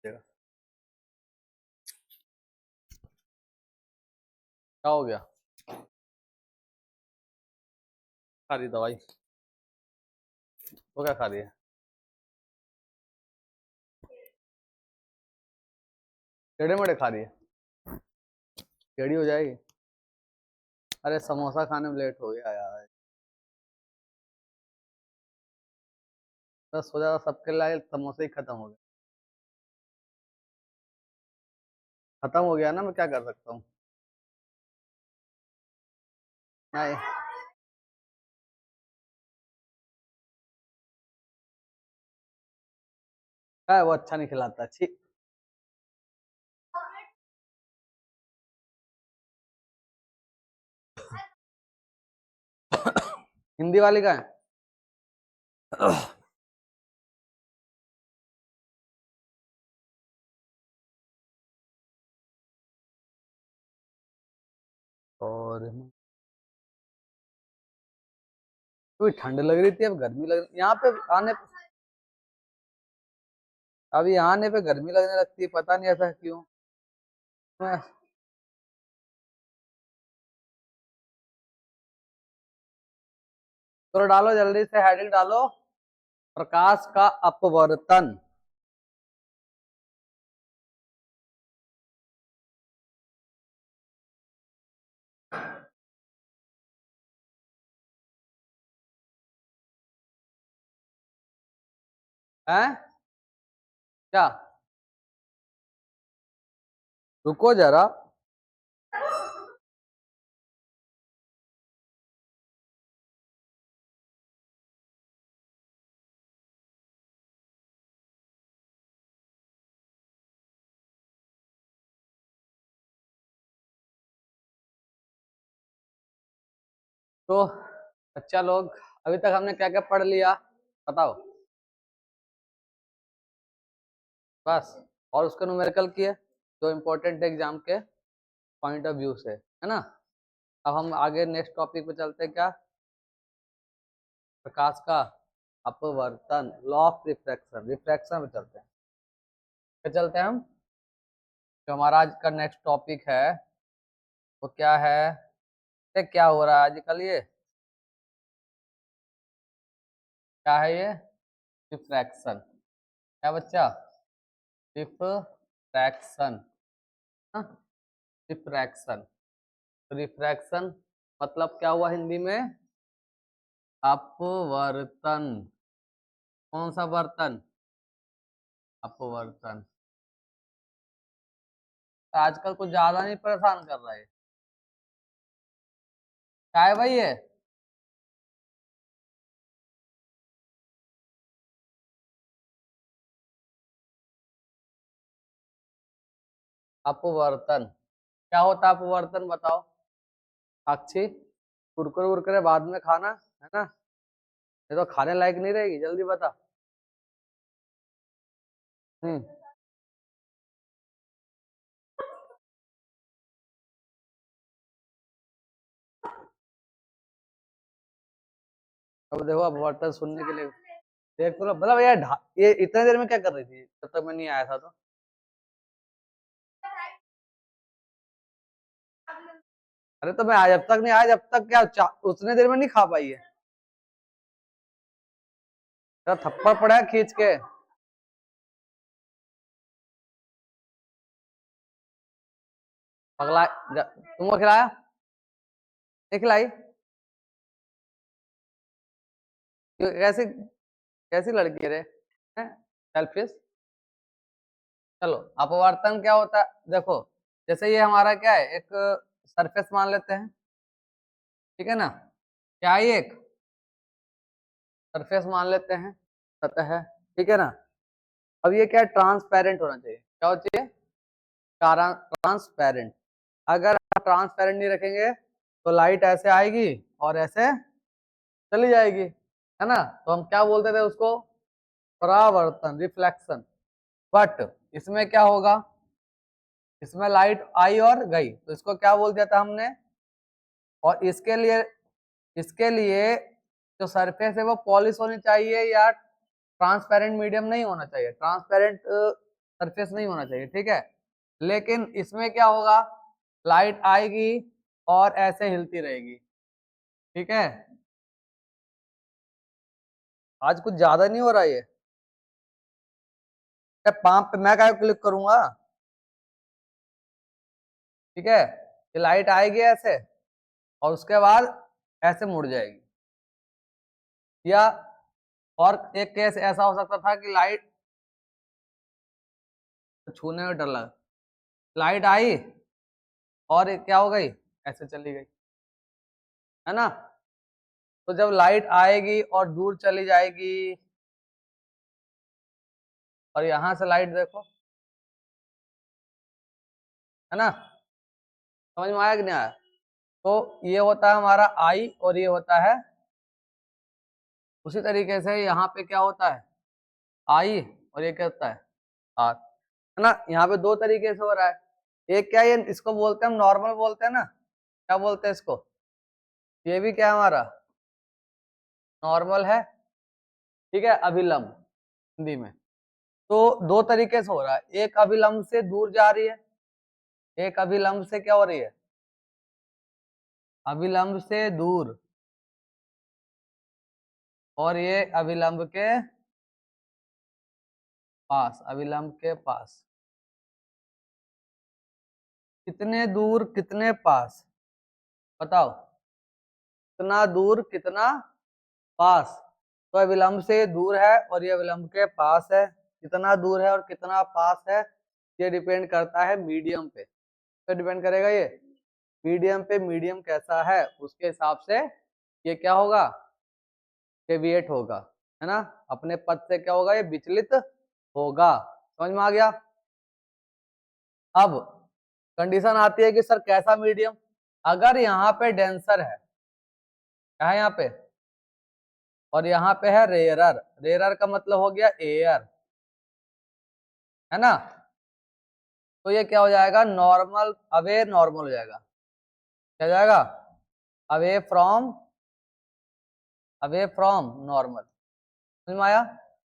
क्या हो गया? खा रही दवाई? वो क्या खा रही है? टेढ़े मेढ़े खा रही है? टेढ़ी हो जाएगी। अरे समोसा खाने में लेट हो गया यार। बस हो जाएगा, सबके लिए समोसे ही खत्म हो गए। खत्म हो गया ना, मैं क्या कर सकता हूँ। नहीं। क्या वो अच्छा नहीं खिलाता, छी। हिंदी वाली का है। और कोई ठंड लग रही थी, अब गर्मी लग रही यहाँ पे आने। अब यहाँ आने पे गर्मी लगने लगती है, पता नहीं ऐसा क्यों। मैं तो डालो जल्दी से, हेडिंग डालो। प्रकाश का अपवर्तन। है क्या? रुको जरा। तो बच्चा लोग, अभी तक हमने क्या क्या पढ़ लिया, बताओ। बस। और उसका न्यूमेरिकल की है, जो इम्पोर्टेंट एग्जाम के पॉइंट ऑफ व्यू से, है ना। अब हम आगे नेक्स्ट टॉपिक पे चलते हैं, क्या? प्रकाश का अपवर्तन, लॉ ऑफ रिफ्रैक्शन, रिफ्रैक्शन पे चलते हैं। क्या चलते हैं हम? जो हमारा आज का नेक्स्ट टॉपिक है वो क्या है? ये क्या हो रहा है आजकल, ये क्या है ये? रिफ्रैक्शन। क्या बच्चा? रिफ्रैक्शन। हाँ, रिफ्रैक्शन। रिफ्रैक्शन मतलब क्या हुआ हिंदी में? अपवर्तन। कौन सा बर्तन? अपवर्तन। आजकल कुछ ज्यादा नहीं परेशान कर रहा है? क्या है भाई ये? अपवर्तन। क्या होता है अपवर्तन, बताओ। साक्षी, कुरकुरे वुरकुरे बाद में खाना, है ना। ये तो खाने लायक नहीं रहेगी, जल्दी बता। हम्म। अब देखो, अपवर्तन सुनने के लिए देख तो लो। मतलब ये इतने देर में क्या कर रही थी जब तक मैं नहीं आया था तो? अरे तो मैं आज जब तक नहीं आया, जब तक क्या उतने देर में नहीं खा पाई है? तेरा थप्पड़ पड़ा है खींच के। पगला। तुमको खिलाया? नहीं खिलाई? कैसी कैसी लड़की है रे? सेल्फिश। चलो, अपवर्तन क्या होता है देखो। जैसे ये हमारा क्या है, एक सरफेस मान लेते हैं, ठीक है ना। क्या है ये? एक सरफेस मान लेते हैं, सतह है, ठीक है ना। अब ये क्या है, ट्रांसपेरेंट होना चाहिए। क्या होना चाहिए? ट्रांसपेरेंट। अगर आप ट्रांसपेरेंट नहीं रखेंगे तो लाइट ऐसे आएगी और ऐसे चली जाएगी, है ना। तो हम क्या बोलते थे उसको? परावर्तन, रिफ्लेक्शन। बट इसमें क्या होगा? इसमें लाइट आई और गई, तो इसको क्या बोल दिया था हमने? और इसके लिए जो सरफेस है वो पॉलिश होनी चाहिए या ट्रांसपेरेंट मीडियम नहीं होना चाहिए? ट्रांसपेरेंट सरफेस नहीं होना चाहिए, ठीक है। लेकिन इसमें क्या होगा, लाइट आएगी और ऐसे हिलती रहेगी, ठीक है। आज कुछ ज्यादा नहीं हो रहा ये, पांप पे मैं क्या क्लिक करूंगा, ठीक है। ये लाइट आएगी ऐसे और उसके बाद ऐसे मुड़ जाएगी। या और एक केस ऐसा हो सकता था कि लाइट छूने में डर लगा, लाइट आई और क्या हो गई, ऐसे चली गई, है ना। तो जब लाइट आएगी और दूर चली जाएगी, और यहां से लाइट देखो, है ना, समझ में आया कि नहीं आया। तो ये होता है हमारा आई और ये होता है, उसी तरीके से यहाँ पे क्या होता है, आई और ये क्या होता है, आर, है ना। यहाँ पे दो तरीके से हो रहा है। एक क्या, ये इसको बोलते हैं हम नॉर्मल बोलते हैं ना, क्या बोलते हैं इसको, ये भी क्या है हमारा नॉर्मल है, ठीक है, अभिलंब हिंदी में। तो दो तरीके से हो रहा है, एक अभिलंब से दूर जा रही है, एक अभिलंब से क्या हो रही है, अभिलंब से दूर, और ये अभिलंब के पास, अभिलंब के पास। कितने दूर कितने पास, बताओ, कितना दूर कितना पास। तो अभिलंब से दूर है और ये अभिलंब के पास है, कितना दूर है और कितना पास है, ये डिपेंड करता है मीडियम पे। तो डिपेंड करेगा ये मीडियम पे, मीडियम कैसा है उसके हिसाब से ये क्या होगा, डेविएट होगा, है ना, अपने पथ से क्या होगा, ये विचलित होगा। समझ में आ गया। अब कंडीशन आती है कि सर कैसा मीडियम, अगर यहाँ पे डेंसर है, क्या है यहाँ पे, और यहाँ पे है रेयरर, रेयरर का मतलब हो गया एयर, है ना। तो ये क्या हो जाएगा, नॉर्मल अवे नॉर्मल हो जाएगा, क्या हो जाएगा, अवे फ्रॉम नॉर्मल, समझ में आया,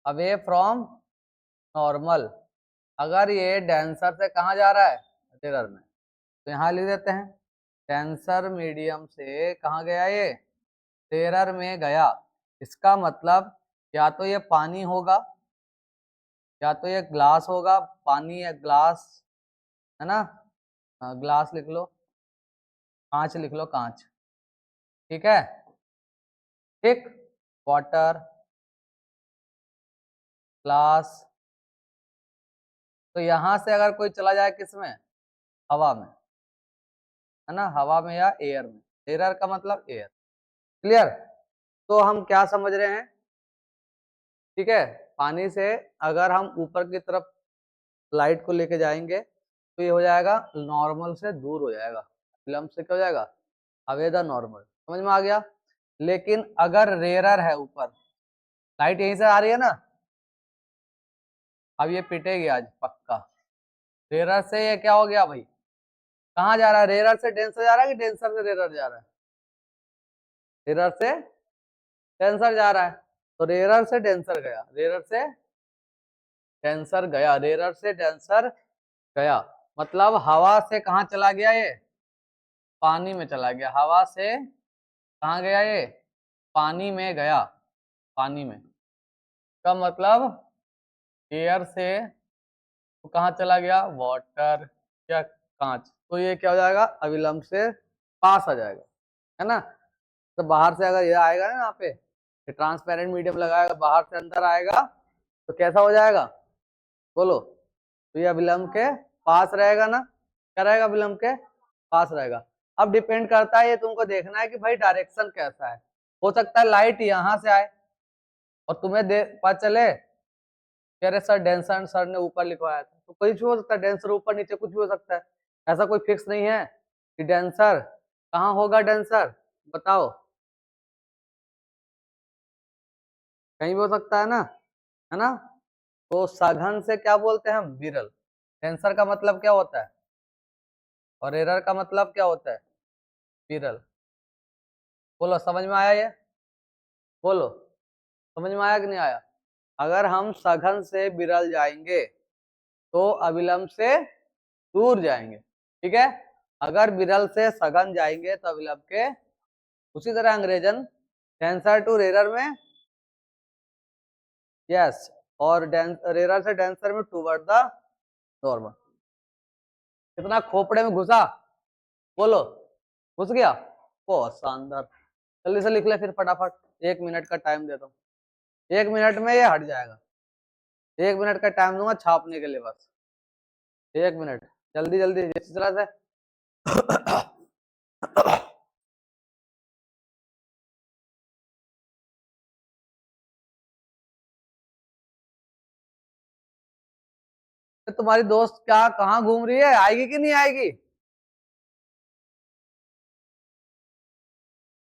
अवे फ्रॉम नॉर्मल। अगर ये डेंसर से कहाँ जा रहा है, रेयरर में, तो यहाँ लिख देते हैं डेंसर मीडियम से कहाँ गया, ये रेयरर में गया। इसका मतलब या तो ये पानी होगा, या तो ये ग्लास होगा, पानी या ग्लास, है ना, ग्लास लिख लो, कांच लिख लो, कांच, ठीक है, ठीक, वाटर, ग्लास। तो यहां से अगर कोई चला जाए किसमें, हवा में, है ना, हवा में या एयर में, एयर का मतलब एयर, क्लियर। तो हम क्या समझ रहे हैं, ठीक है, पानी से अगर हम ऊपर की तरफ लाइट को लेके जाएंगे तो ये हो जाएगा नॉर्मल से दूर हो जाएगा, विलंब से क्या हो जाएगा, अवे द नॉर्मल, समझ में आ गया। लेकिन अगर रेयरर है, ऊपर लाइट यहीं से आ रही है ना, अब ये पिटेगी आज पक्का। रेयरर से ये क्या हो गया भाई, कहाँ जा रहा है, रेयरर से डेंसर जा रहा है कि डेंसर से रेयरर जा रहा है, रेयरर से डेंसर जा रहा है। तो रेयरर से डेंसर गया, रेयरर से डेंसर गया, रेयरर से डेंसर गया, मतलब हवा से कहाँ चला गया, ये पानी में चला गया, हवा से कहाँ गया, ये पानी में गया, पानी में का मतलब एयर से तो कहाँ चला गया, वाटर या कांच। तो ये क्या हो जाएगा, अविलंब से पास आ जाएगा, है ना। तो बाहर से अगर ये आएगा ना, यहाँ पे ट्रांसपेरेंट मीडियम लगाएगा, बाहर से अंदर आएगा तो कैसा हो जाएगा, बोलो। तो ये अविलंब के पास रहेगा ना, क्या रहेगा, अविलंब के पास रहेगा। अब डिपेंड करता है, ये तुमको देखना है कि भाई डायरेक्शन कैसा है। हो सकता है लाइट यहां से आए और तुम्हें पता चले कि अरे सर डेंसर सर ने ऊपर लिखवाया था, तो कुछ भी हो सकता है, डेंसर ऊपर नीचे कुछ भी हो सकता है, ऐसा कोई फिक्स नहीं है कि डेंसर कहाँ होगा, डेंसर बताओ, कहीं भी हो सकता है ना। तो सघन से क्या बोलते हैं हम, विरल। डेंसर का मतलब क्या होता है और एरर का मतलब क्या होता है, विरल। बोलो समझ में आया ये, बोलो समझ में आया कि नहीं आया। अगर हम सघन से विरल जाएंगे तो अविलंब से दूर जाएंगे। ठीक है, अगर विरल से सघन जाएंगे तो अविलंब के। उसी तरह अंग्रेजन डेंसर टू रेरर में, यस, और रेरर से डेंसर में टूवर्ड द नॉर्मल। कितना खोपड़े में घुसा, बोलो, घुस गया, बहुत शानदार। जल्दी से लिख ले फिर फटाफट, 1 मिनट का टाइम देता हूँ, 1 मिनट में ये हट जाएगा। 1 मिनट का टाइम दूंगा छापने के लिए, बस 1 मिनट, जल्दी जल्दी जिस तरह से। तुम्हारी दोस्त क्या कहाँ घूम रही है, आएगी कि नहीं आएगी?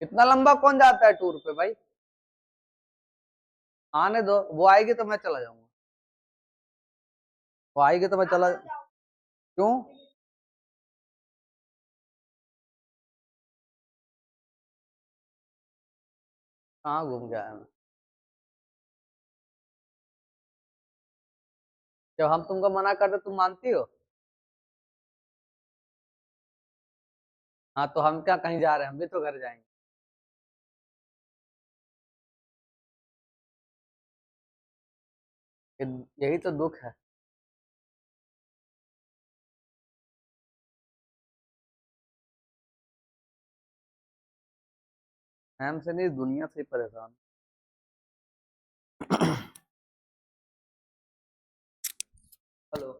इतना लंबा कौन जाता है टूर पे भाई? आने दो, वो आएगी तो मैं चला जाऊंगा, वो आएगी तो मैं चला। क्यों? कहाँ घूम के आया मैं? जब हम तुमको मना करते तुम मानती हो? हाँ तो हम क्या कहीं जा रहे हैं, हम भी तो घर जाएंगे। यही तो दुख है। हमसे नहीं, दुनिया से ही परेशान। हेलो।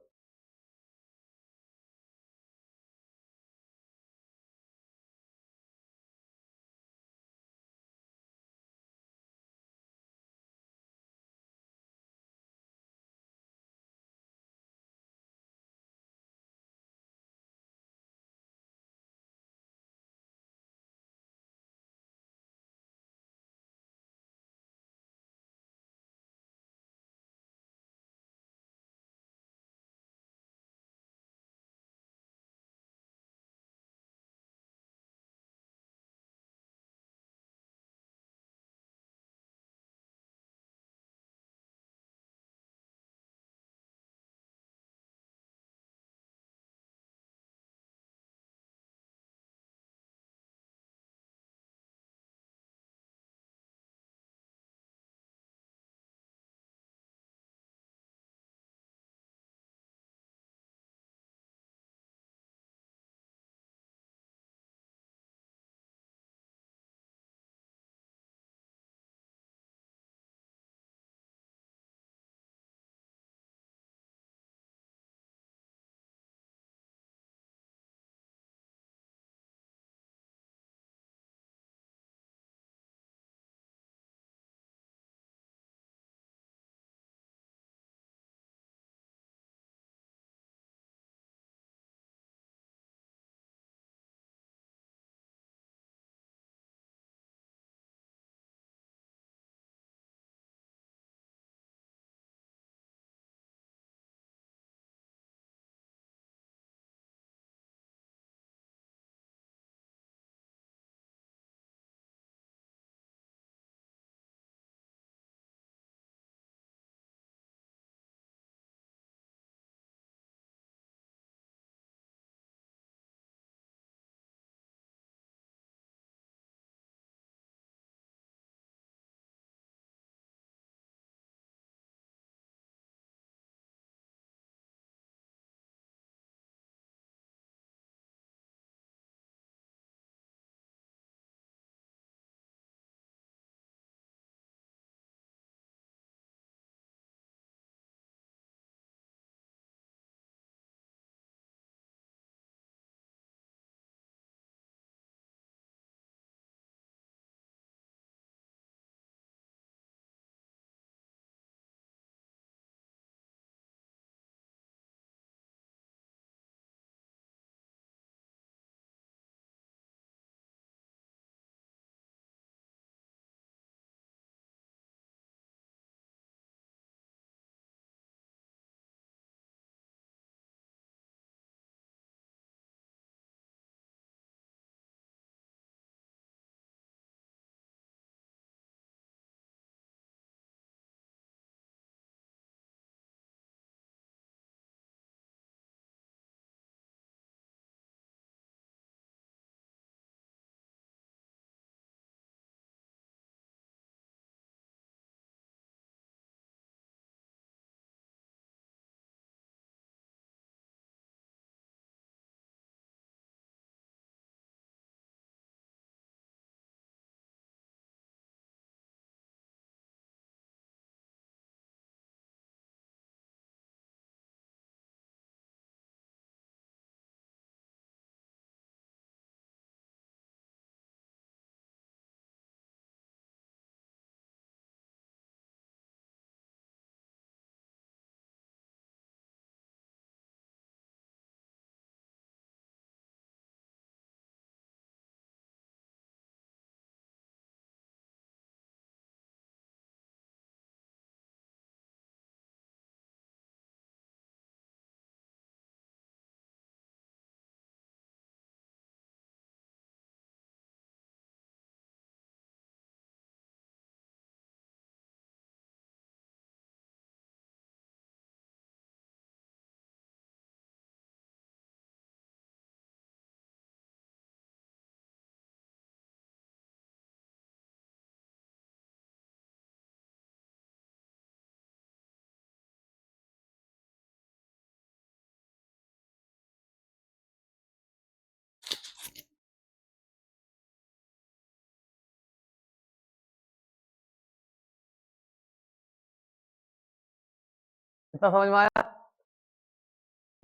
इतना समझ में आया?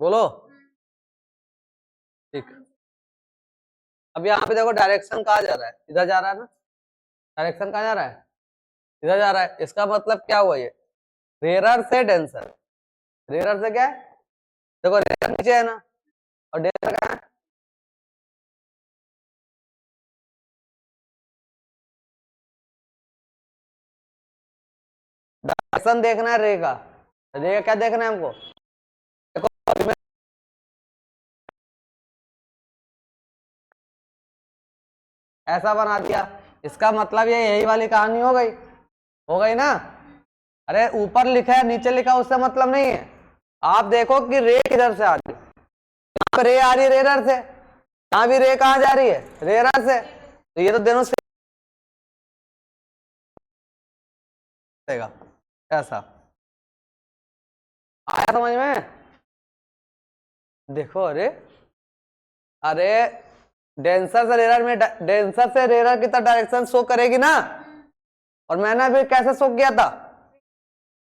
बोलो। ठीक। अब यहाँ पे देखो डायरेक्शन कहाँ जा रहा है, इधर जा रहा है ना, डायरेक्शन कहाँ जा रहा है, इधर जा रहा है। इसका मतलब क्या हुआ, ये रेरर से डेंसर, रेरर से क्या है, देखो रेरर नीचे है ना, और डेंसर कहाँ है, डायरेक्शन देखना है रे का, रे का क्या देखना है हमको, देखो ऐसा बना दिया, इसका मतलब ये यही वाली कहानी हो गई ना। अरे ऊपर लिखा है नीचे लिखा उससे मतलब नहीं है। आप देखो कि रे किधर से आ रही है, यहाँ पे रे आ रही है रेरर से, यहाँ भी रे कहाँ जा रही है, रेरर से, तो ये तो दोनों से ऐसा आया समझ में? देखो अरे, अरे डेंसर से रेरर में, डेंसर से रेरर की तरफ डायरेक्शन शो करेगी ना, और मैंने अभी कैसे शो किया था,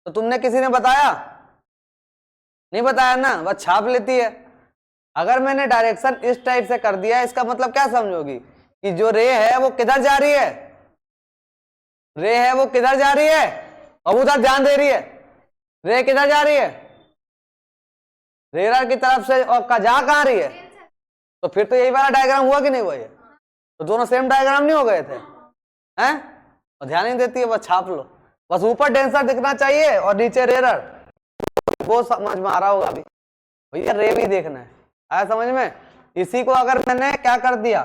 तो तुमने किसी ने बताया नहीं, बताया ना, बस छाप लेती है। अगर मैंने डायरेक्शन इस टाइप से कर दिया, इसका मतलब क्या समझोगी कि जो रे है वो किधर जा रही है, रे है वो किधर जा रही है, अब उधर ध्यान दे रही है, रे किधर जा रही है, रेरर की तरफ से, और जा कहाँ रही है, तो फिर तो यही वाला डायग्राम हुआ कि नहीं हुआ, ये तो दोनों सेम डायग्राम नहीं हो गए थे हैं? और ध्यान नहीं देती है, बस छाप लो, बस ऊपर डेंसर दिखना चाहिए और नीचे रेरर, वो समझ में आ रहा होगा अभी, भैया रे भी देखना है, आया समझ में? इसी को अगर मैंने क्या कर दिया,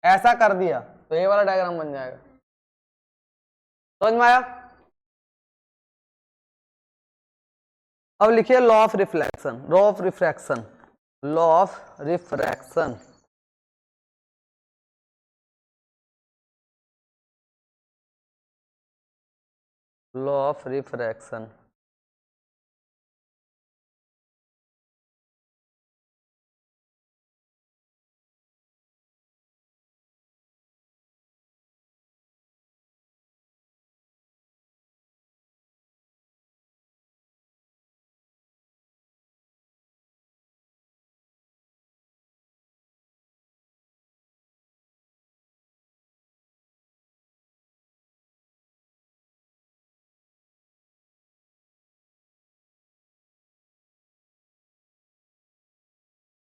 ऐसा कर दिया, तो ये वाला डायग्राम बन जाएगा, समझ में आया? अब लिखिए law of reflection, law of refraction, law of refraction, law of refraction.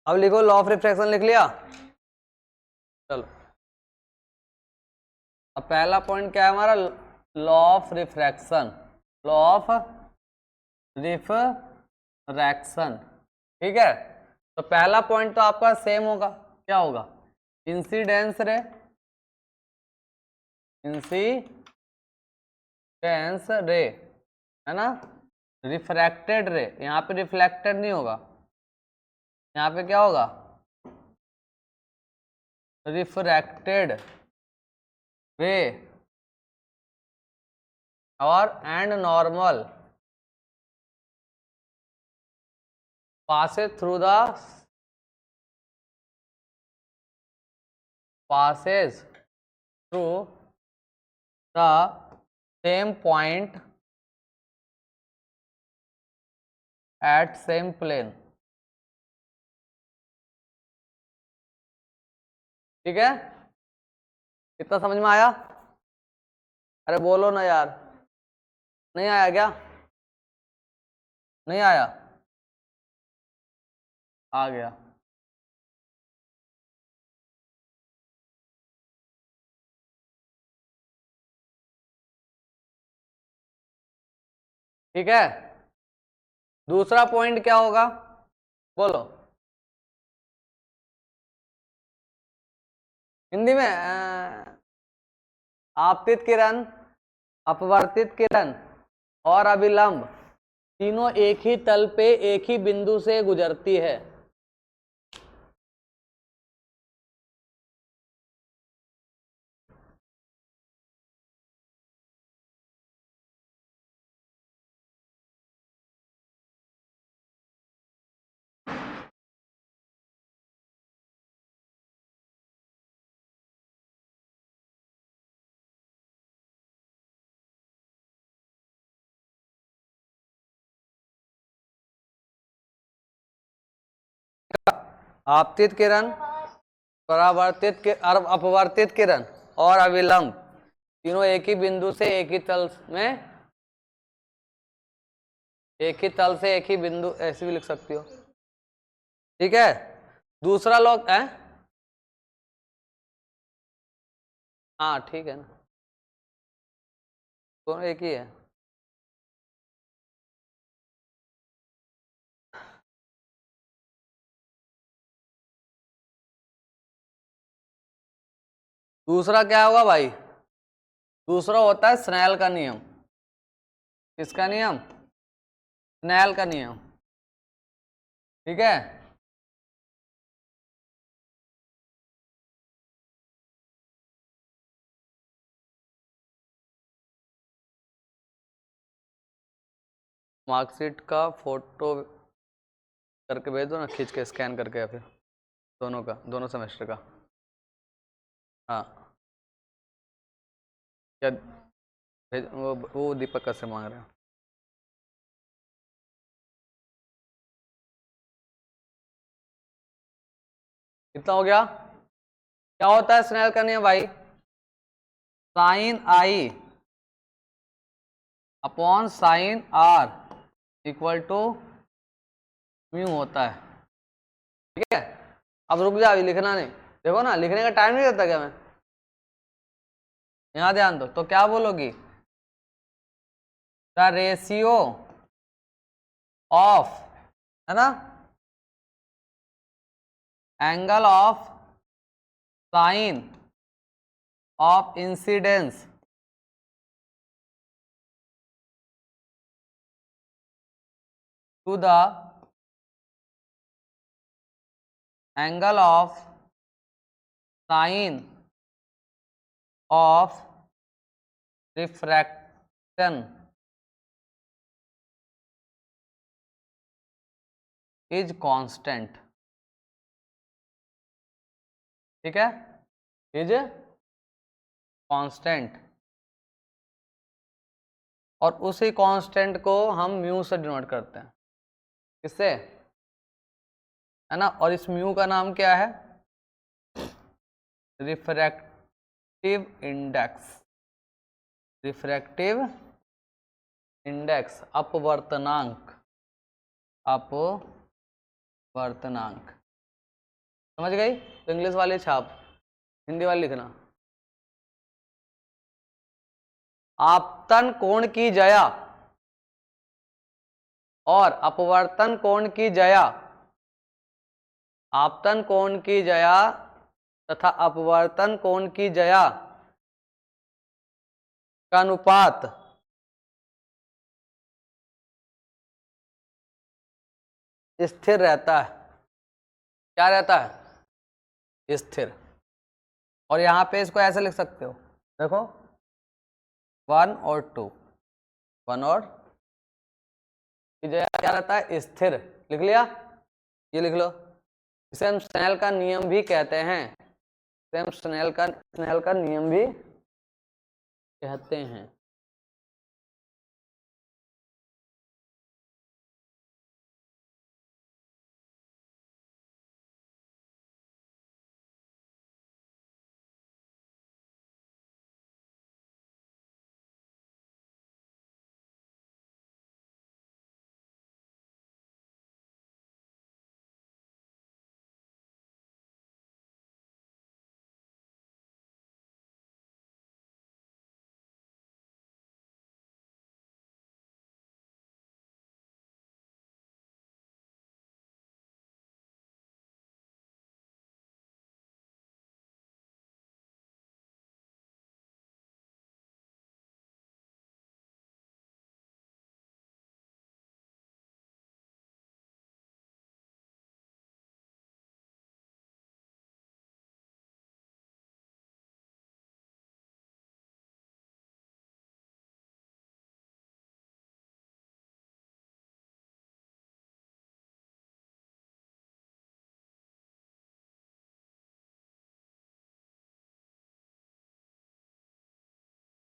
अब लिखो लॉ ऑफ रिफ्रैक्शन, लिख लिया? चलो, अब पहला पॉइंट क्या है हमारा, law of refraction, law of refraction, ठीक है। तो पहला पॉइंट तो आपका सेम होगा, क्या होगा, इंसिडेंस रे, इंसिडेंस रे, है ना, रिफ्रैक्टेड रे, यहाँ पे रिफ्लेक्टेड नहीं होगा, यहाँ पे क्या होगा, रिफ्रैक्टेड रे, और and normal passes through the passes through the same point at same plane, ठीक है, इतना समझ में आया? अरे बोलो ना यार, नहीं आया क्या, नहीं आया, आ गया, ठीक है। दूसरा पॉइंट क्या होगा, बोलो हिंदी में, आपतित किरण, अपवर्तित किरण और अभिलंब तीनों एक ही तल पे एक ही बिंदु से गुजरती है, आपतित किरण, परावर्तित अपवर्तित किरण और अविलंब तीनों एक ही बिंदु से एक ही तल में, एक ही तल से एक ही बिंदु, ऐसे भी लिख सकती हो, ठीक है। दूसरा लॉग है, हाँ ठीक है ना, दोनों एक ही है। दूसरा क्या होगा भाई, दूसरा होता है स्नेल का नियम। किसका नियम? स्नेल का नियम, ठीक है। मार्कशीट का फोटो करके भेज दो ना, खींच के स्कैन करके, या फिर दोनों का, दोनों सेमेस्टर का। हाँ क्या भेज, वो दीपक का से मांग रहे हैं। कितना हो गया? क्या होता है स्नेल का नियम भाई? Sine i upon sine r equal to mu होता है, ठीक है। अब रुक जा, अभी लिखना नहीं, देखो ना लिखने का टाइम नहीं देता क्या मैं, यहां ध्यान दो। तो क्या बोलोगी? द रेशियो ऑफ, है ना, angle of sine of incidence to the angle of sine of refraction is constant, ठीक है, इज कांस्टेंट। और उसी कांस्टेंट को हम म्यू से डिनोट करते हैं, किससे, है ना। और इस म्यू का नाम क्या है? रिफ्रैक्टिव इंडेक्स, रिफ्रैक्टिव इंडेक्स, अपवर्तनांक, अपवर्तनांक। समझ गई? तो इंग्लिश वाली छाप, हिंदी वाली लिखना। आपतन कोण की जया और अपवर्तन कोण की जया, आपतन कोण की जया तथा अपवर्तन कोण की जया का अनुपात स्थिर रहता है। क्या रहता है? स्थिर। और यहां पे इसको ऐसे लिख सकते हो, देखो 1 और 2, 1 और की जगह क्या रहता है? स्थिर। लिख लिया? ये लिख लो, इसे हम स्नेल का नियम भी कहते हैं, इसे हम स्नेल का नियम भी कहते हैं।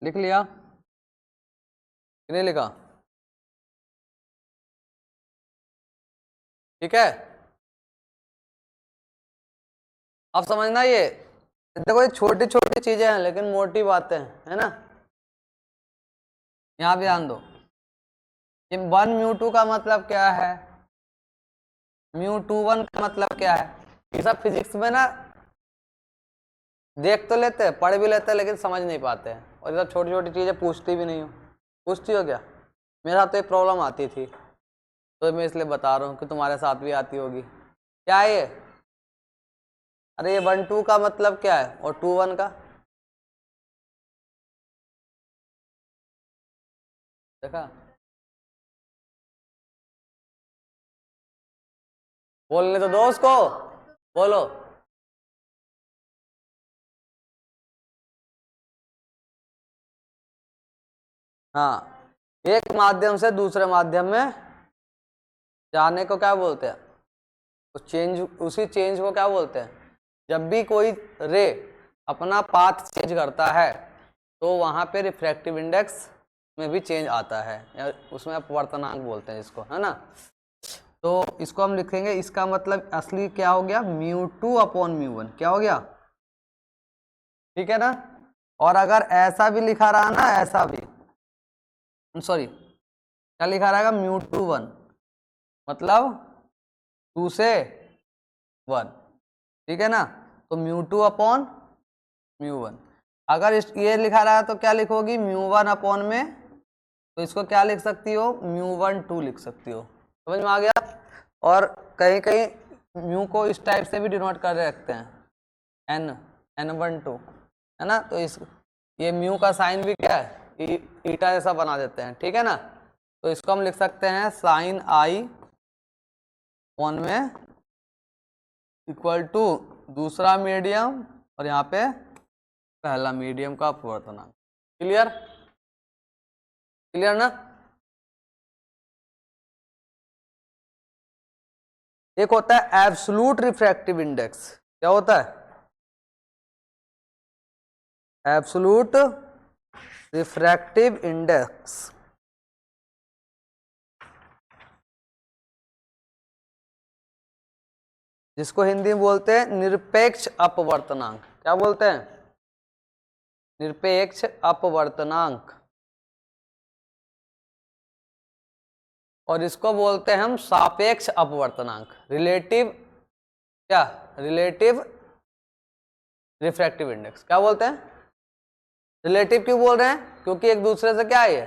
लिख लिया? नहीं लिखा? ठीक है। अब समझना, ये देखो ये छोटी छोटी चीजें हैं लेकिन मोटी बातें हैं, है ना। यहाँ भी ध्यान दो, ये 1 म्यू 2 का मतलब क्या है, μ 2 1 का मतलब क्या है। ये सब फिजिक्स में ना देख तो लेते हैं, पढ़ भी लेते हैं, लेकिन समझ नहीं पाते हैं, और ये सब छोटी छोटी चीजें पूछती भी नहीं हो। पूछती हो क्या? मेरे साथ तो एक प्रॉब्लम आती थी, तो मैं इसलिए बता रहा हूँ कि तुम्हारे साथ भी आती होगी। क्या है ये? अरे ये 1 2 का मतलब क्या है और 2 1 का? देखा? बोलने तो दो उसको, बोलो। हाँ, एक माध्यम से दूसरे माध्यम में जाने को क्या बोलते हैं? उस चेंज, उसी चेंज को क्या बोलते हैं? जब भी कोई रे अपना पाथ चेंज करता है तो वहां पे रिफ्रैक्टिव इंडेक्स में भी चेंज आता है, या उसमें अपवर्तनांक बोलते हैं इसको, है ना। तो इसको हम लिखेंगे, इसका मतलब असली क्या हो गया, μ2/μ1, क्या हो गया, ठीक है ना। और अगर ऐसा भी लिखा रहा ना, ऐसा भी, सॉरी, क्या लिखा रहेगा, μ 2 1, मतलब 2 से 1, ठीक है ना। तो μ 2/μ1। अगर ये लिखा रहा है तो क्या लिखोगी, μ 1 में, तो इसको क्या लिख सकती हो, μ 1 2 लिख सकती हो। समझ में आ गया। और कहीं कहीं म्यू को इस टाइप से भी डिनोट कर रखते हैं, n1 2, है ना। तो इस ये म्यू का साइन भी क्या है, ईटा जैसा बना देते हैं, ठीक है ना। तो इसको हम लिख सकते हैं साइन आई ऑन में इक्वल टू दूसरा मीडियम, और यहाँ पे पहला मीडियम का अपवर्तनांक। क्लियर? क्लियर ना। एक होता है एब्सोल्यूट रिफ्रैक्टिव इंडेक्स। क्या होता है? एब्सोल्यूट रिफ्रैक्टिव इंडेक्स, जिसको हिंदी में बोलते हैं निरपेक्ष अपवर्तनांक। क्या बोलते हैं? निरपेक्ष अपवर्तनांक। और इसको बोलते हैं हम सापेक्ष अपवर्तनांक, रिलेटिव, क्या, रिलेटिव रिफ्रैक्टिव इंडेक्स। क्या बोलते हैं? रिलेटिव क्यों बोल रहे हैं? क्योंकि एक दूसरे से क्या है, ये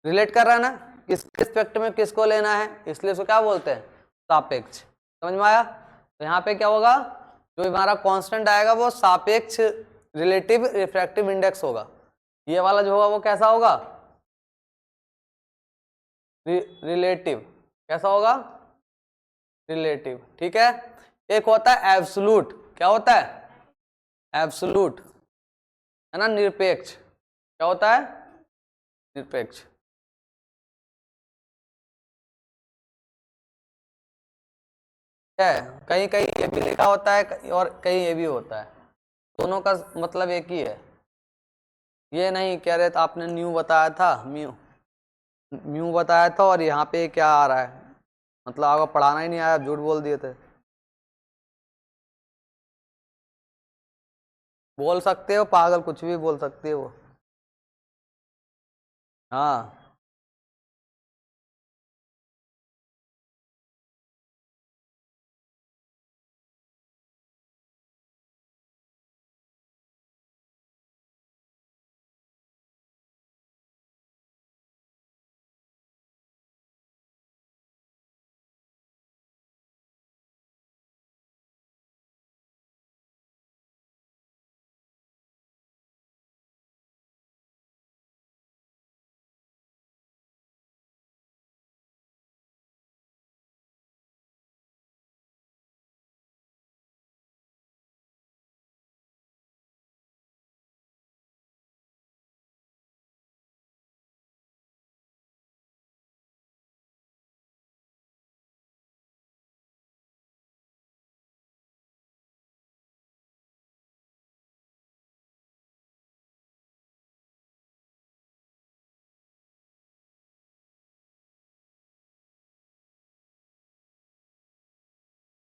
रिलेट कर रहा है ना, किस रिस्पेक्ट में किसको लेना है, इसलिए इसको क्या बोलते हैं, सापेक्ष। समझ में आया। तो यहाँ पे क्या होगा, जो हमारा कांस्टेंट आएगा वो सापेक्ष रिलेटिव रिफ्रैक्टिव इंडेक्स होगा। ये वाला जो होगा वो कैसा होगा, रिलेटिव। कैसा होगा, रिलेटिव, ठीक है। एक होता है एब्सोल्यूट। क्या होता है? एब्सोल्यूट, है ना, निरपेक्ष। क्या होता है? निरपेक्ष। है, कहीं कहीं ये भी लिखा होता है और कहीं ये भी होता है, दोनों का मतलब एक ही है। ये नहीं कह रहे, तो आपने न्यू बताया था, म्यू म्यू बताया था, और यहाँ पे क्या आ रहा है, मतलब आपको पढ़ाना ही नहीं आया, झूठ बोल दिए थे। बोल सकते हो पागल, कुछ भी बोल सकते हो। हाँ,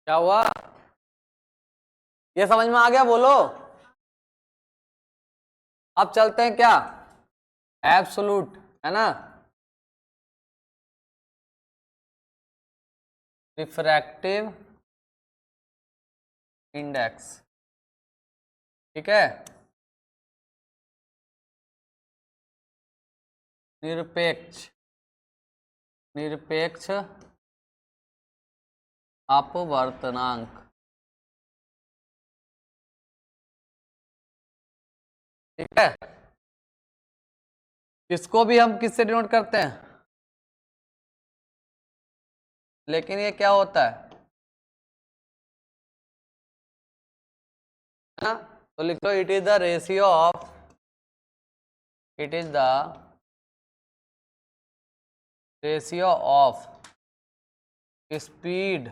क्या हुआ? ये समझ में आ गया? बोलो। अब चलते हैं क्या, एब्सोल्यूट, है ना, रिफ्रैक्टिव इंडेक्स। ठीक है, निरपेक्ष, निरपेक्ष अपवर्तनांक। ठीक है, इसको भी हम किससे डिनोट करते हैं, लेकिन ये क्या होता है ना, तो लिख लो, it is the ratio of, it is the ratio of speed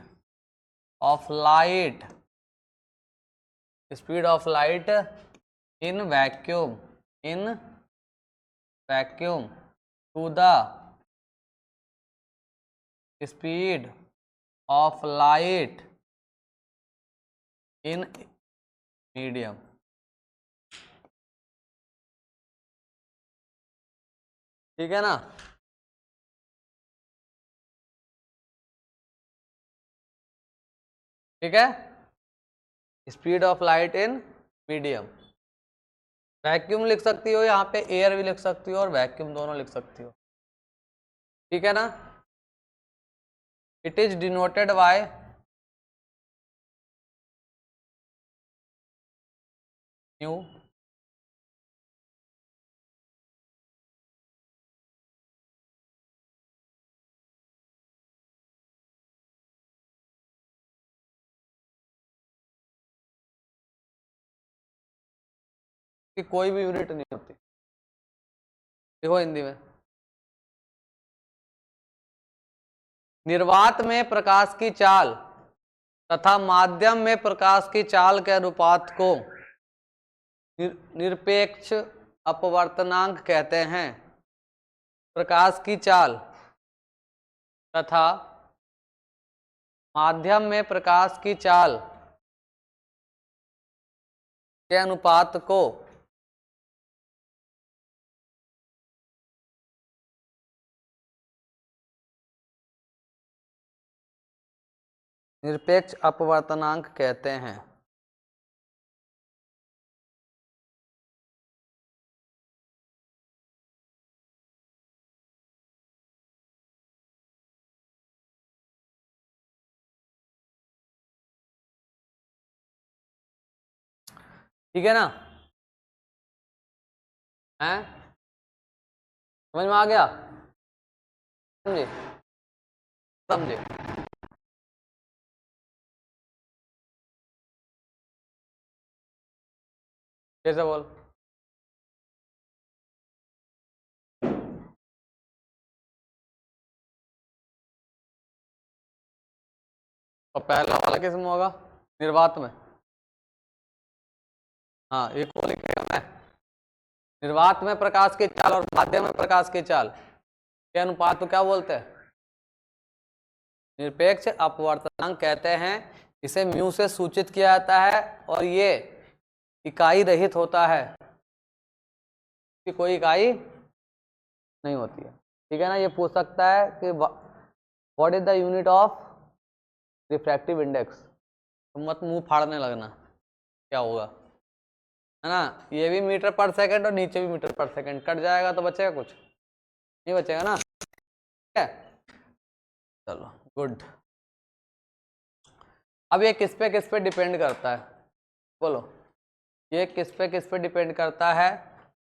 of light, speed of light in vacuum, in vacuum to the speed of light in medium. ठीक है ना, ठीक है, speed of light in medium. Vacuum लिख सकती हो, यहाँ पे एयर भी लिख सकती हो और वैक्यूम दोनों लिख सकती हो। ठीक है ना, it is denoted by new, कि कोई भी यूनिट नहीं होती। देखो हिंदी में, निर्वात में प्रकाश की चाल तथा माध्यम में प्रकाश की चाल के अनुपात को निरपेक्ष अपवर्तनांक कहते हैं। प्रकाश की चाल तथा माध्यम में प्रकाश की चाल के अनुपात को निरपेक्ष अपवर्तनांक कहते हैं। ठीक है ना, हैं, समझ में आ गया? समझे, समझे? कैसे बोल, और पहला वाला किस में होगा, निर्वात में। हाँ, एक को लिखेगा मैं, निर्वात में प्रकाश की चाल और माध्यम में प्रकाश की चाल के अनुपात को क्या बोलते हैं, निरपेक्ष अपवर्तनांक कहते हैं। इसे म्यू से सूचित किया जाता है और ये इकाई रहित होता है, कि कोई इकाई नहीं होती है। ठीक है ना, ये पूछ सकता है कि what is the unit of refractive index, तो मत मुंह फाड़ने लगना, क्या होगा, है ना, ये भी मीटर पर सेकंड और नीचे भी मीटर पर सेकंड, कट जाएगा तो बचेगा कुछ नहीं, बचेगा ना। ठीक है, चलो गुड। अब ये किस पे डिपेंड करता है, बोलो, ये किस पे डिपेंड करता है?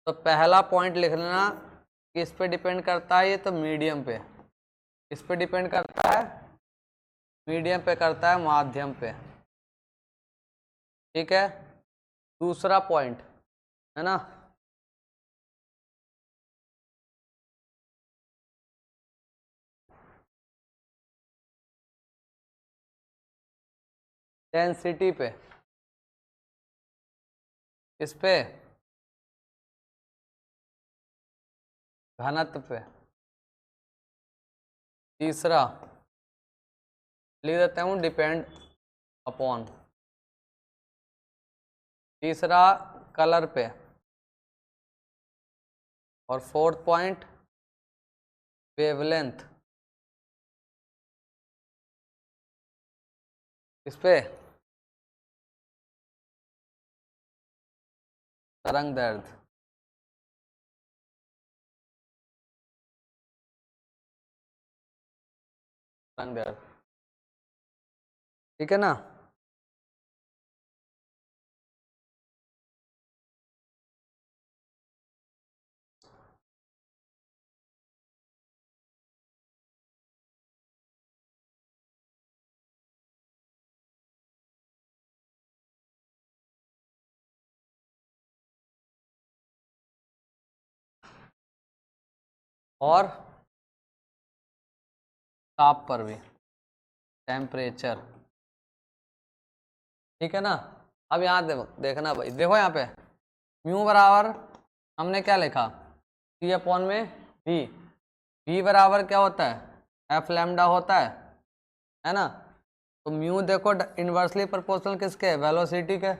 तो पहला पॉइंट लिख लेना, किस पे डिपेंड करता है, ये तो मीडियम पे, इस पे डिपेंड करता है, मीडियम पे करता है, माध्यम पे। ठीक है, दूसरा पॉइंट है ना, डेंसिटी पे, इस पे घनत्व पे। तीसरा लिख देता हूं डिपेंड अपॉन, तीसरा कलर पे, और फोर्थ पॉइंट वेवलेंथ। इस पे तरंग दैर्ध्य। तरंग दैर्ध्य, ठीक है ना। और ताप पर भी, टेम्परेचर, ठीक है ना। अब यहाँ देखना भाई, देखो यहाँ पे म्यू बराबर हमने क्या लिखा, सी अपॉन में वी। वी बराबर क्या होता है, एफ लैम्डा होता है ना। तो म्यू देखो इनवर्सली प्रोपोर्शनल किसके, वेलोसिटी के,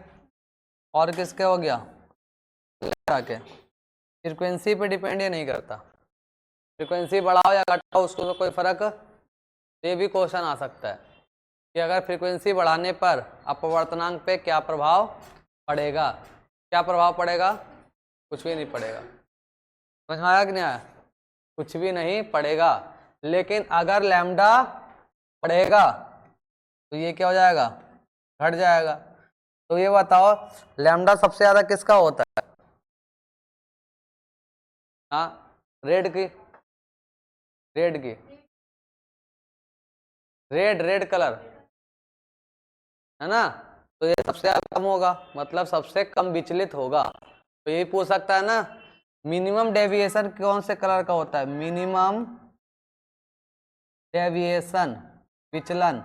और किसके हो गया, लैम्डा के। फ्रीक्वेंसी पे डिपेंड ये नहीं करता, फ्रीक्वेंसी बढ़ाओ या घटाओ उसको तो कोई फर्क, ये भी क्वेश्चन आ सकता है कि अगर फ्रीक्वेंसी बढ़ाने पर अपवर्तनांक पे क्या प्रभाव पड़ेगा। क्या प्रभाव पड़ेगा, कुछ भी नहीं पड़ेगा। समझ में आया कि नहीं आया, कुछ भी नहीं पड़ेगा। लेकिन अगर लैम्डा बढ़ेगा तो ये क्या हो जाएगा, घट जाएगा। तो ये बताओ लैम्डा सबसे ज्यादा किसका होता है, हाँ रेड की, रेड की, रेड कलर है ना। तो ये सबसे ज्यादा कम होगा, मतलब सबसे कम विचलित होगा। तो ये पूछ सकता है ना, मिनिमम डेविएशन कौन से कलर का होता है, मिनिमम डेविएशन, विचलन।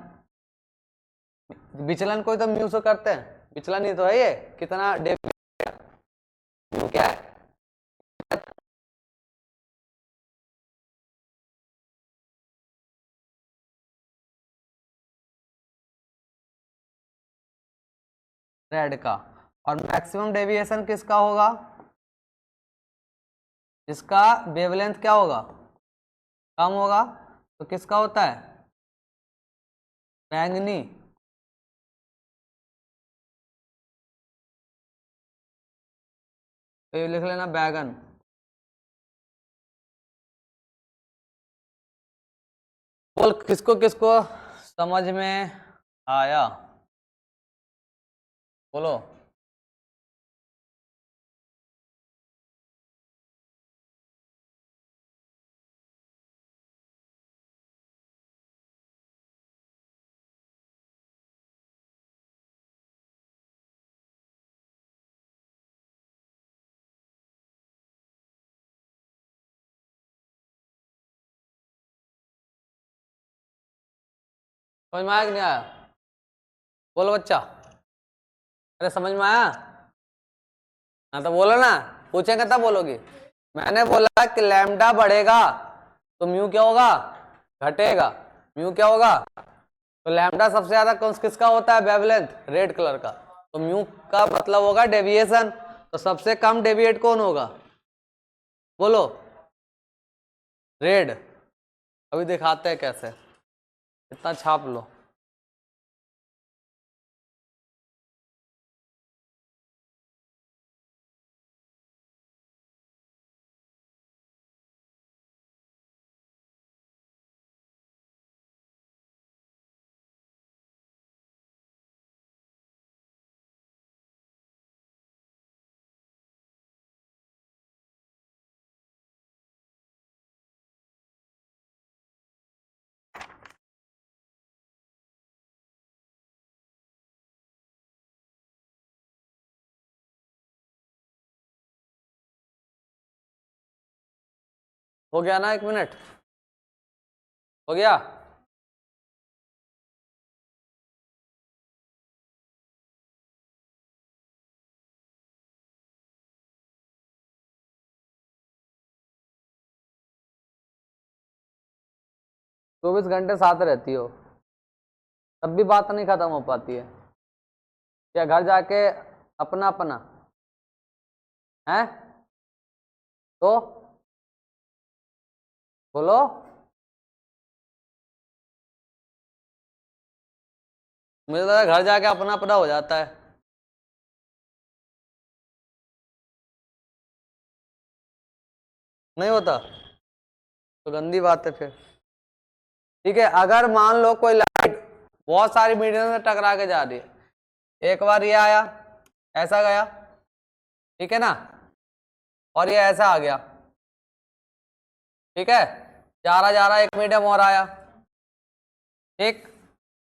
विचलन कोई तो म्यू से करते हैं, विचलन ही तो है ये, कितना डेविएशन, म्यू क्या है, रेड का। और मैक्सिमम डेविएशन किसका होगा, जिसका वेवलेंथ क्या होगा, कम होगा। तो किसका होता है, बैंगनी। तो ये लिख लेना बैगन। बोल किसको किसको समझ में आया, बोलो। समझ में आया कि नहीं आया, बोलो बच्चा। अरे समझ में आया, हाँ तो बोलो ना, पूछेंगे तब बोलोगी। मैंने बोला कि लैम्डा बढ़ेगा तो म्यू क्या होगा, घटेगा। म्यू क्या होगा, तो लैम्डा सबसे ज्यादा कौन किसका होता है, वेवलेंथ, रेड कलर का। तो म्यू का मतलब होगा डेविएशन। तो सबसे कम डेविएट कौन होगा, बोलो, रेड। अभी दिखाते हैं कैसे, इतना छाप लो। हो गया ना, 1 मिनट हो गया। 24 घंटे साथ रहती हो तब भी बात नहीं खत्म हो पाती है, या घर जाके अपना अपना है, तो बोलो। मुझे लगा घर जाके अपना अपना हो जाता है। नहीं होता तो गंदी बात है फिर। ठीक है, अगर मान लो कोई लाइट बहुत सारी मीडियम से टकरा के जा रही है, एक बार ये आया, ऐसा गया, ठीक है ना, और ये ऐसा आ गया, ठीक है, जा रहा एक मीडियम और आया, ठीक,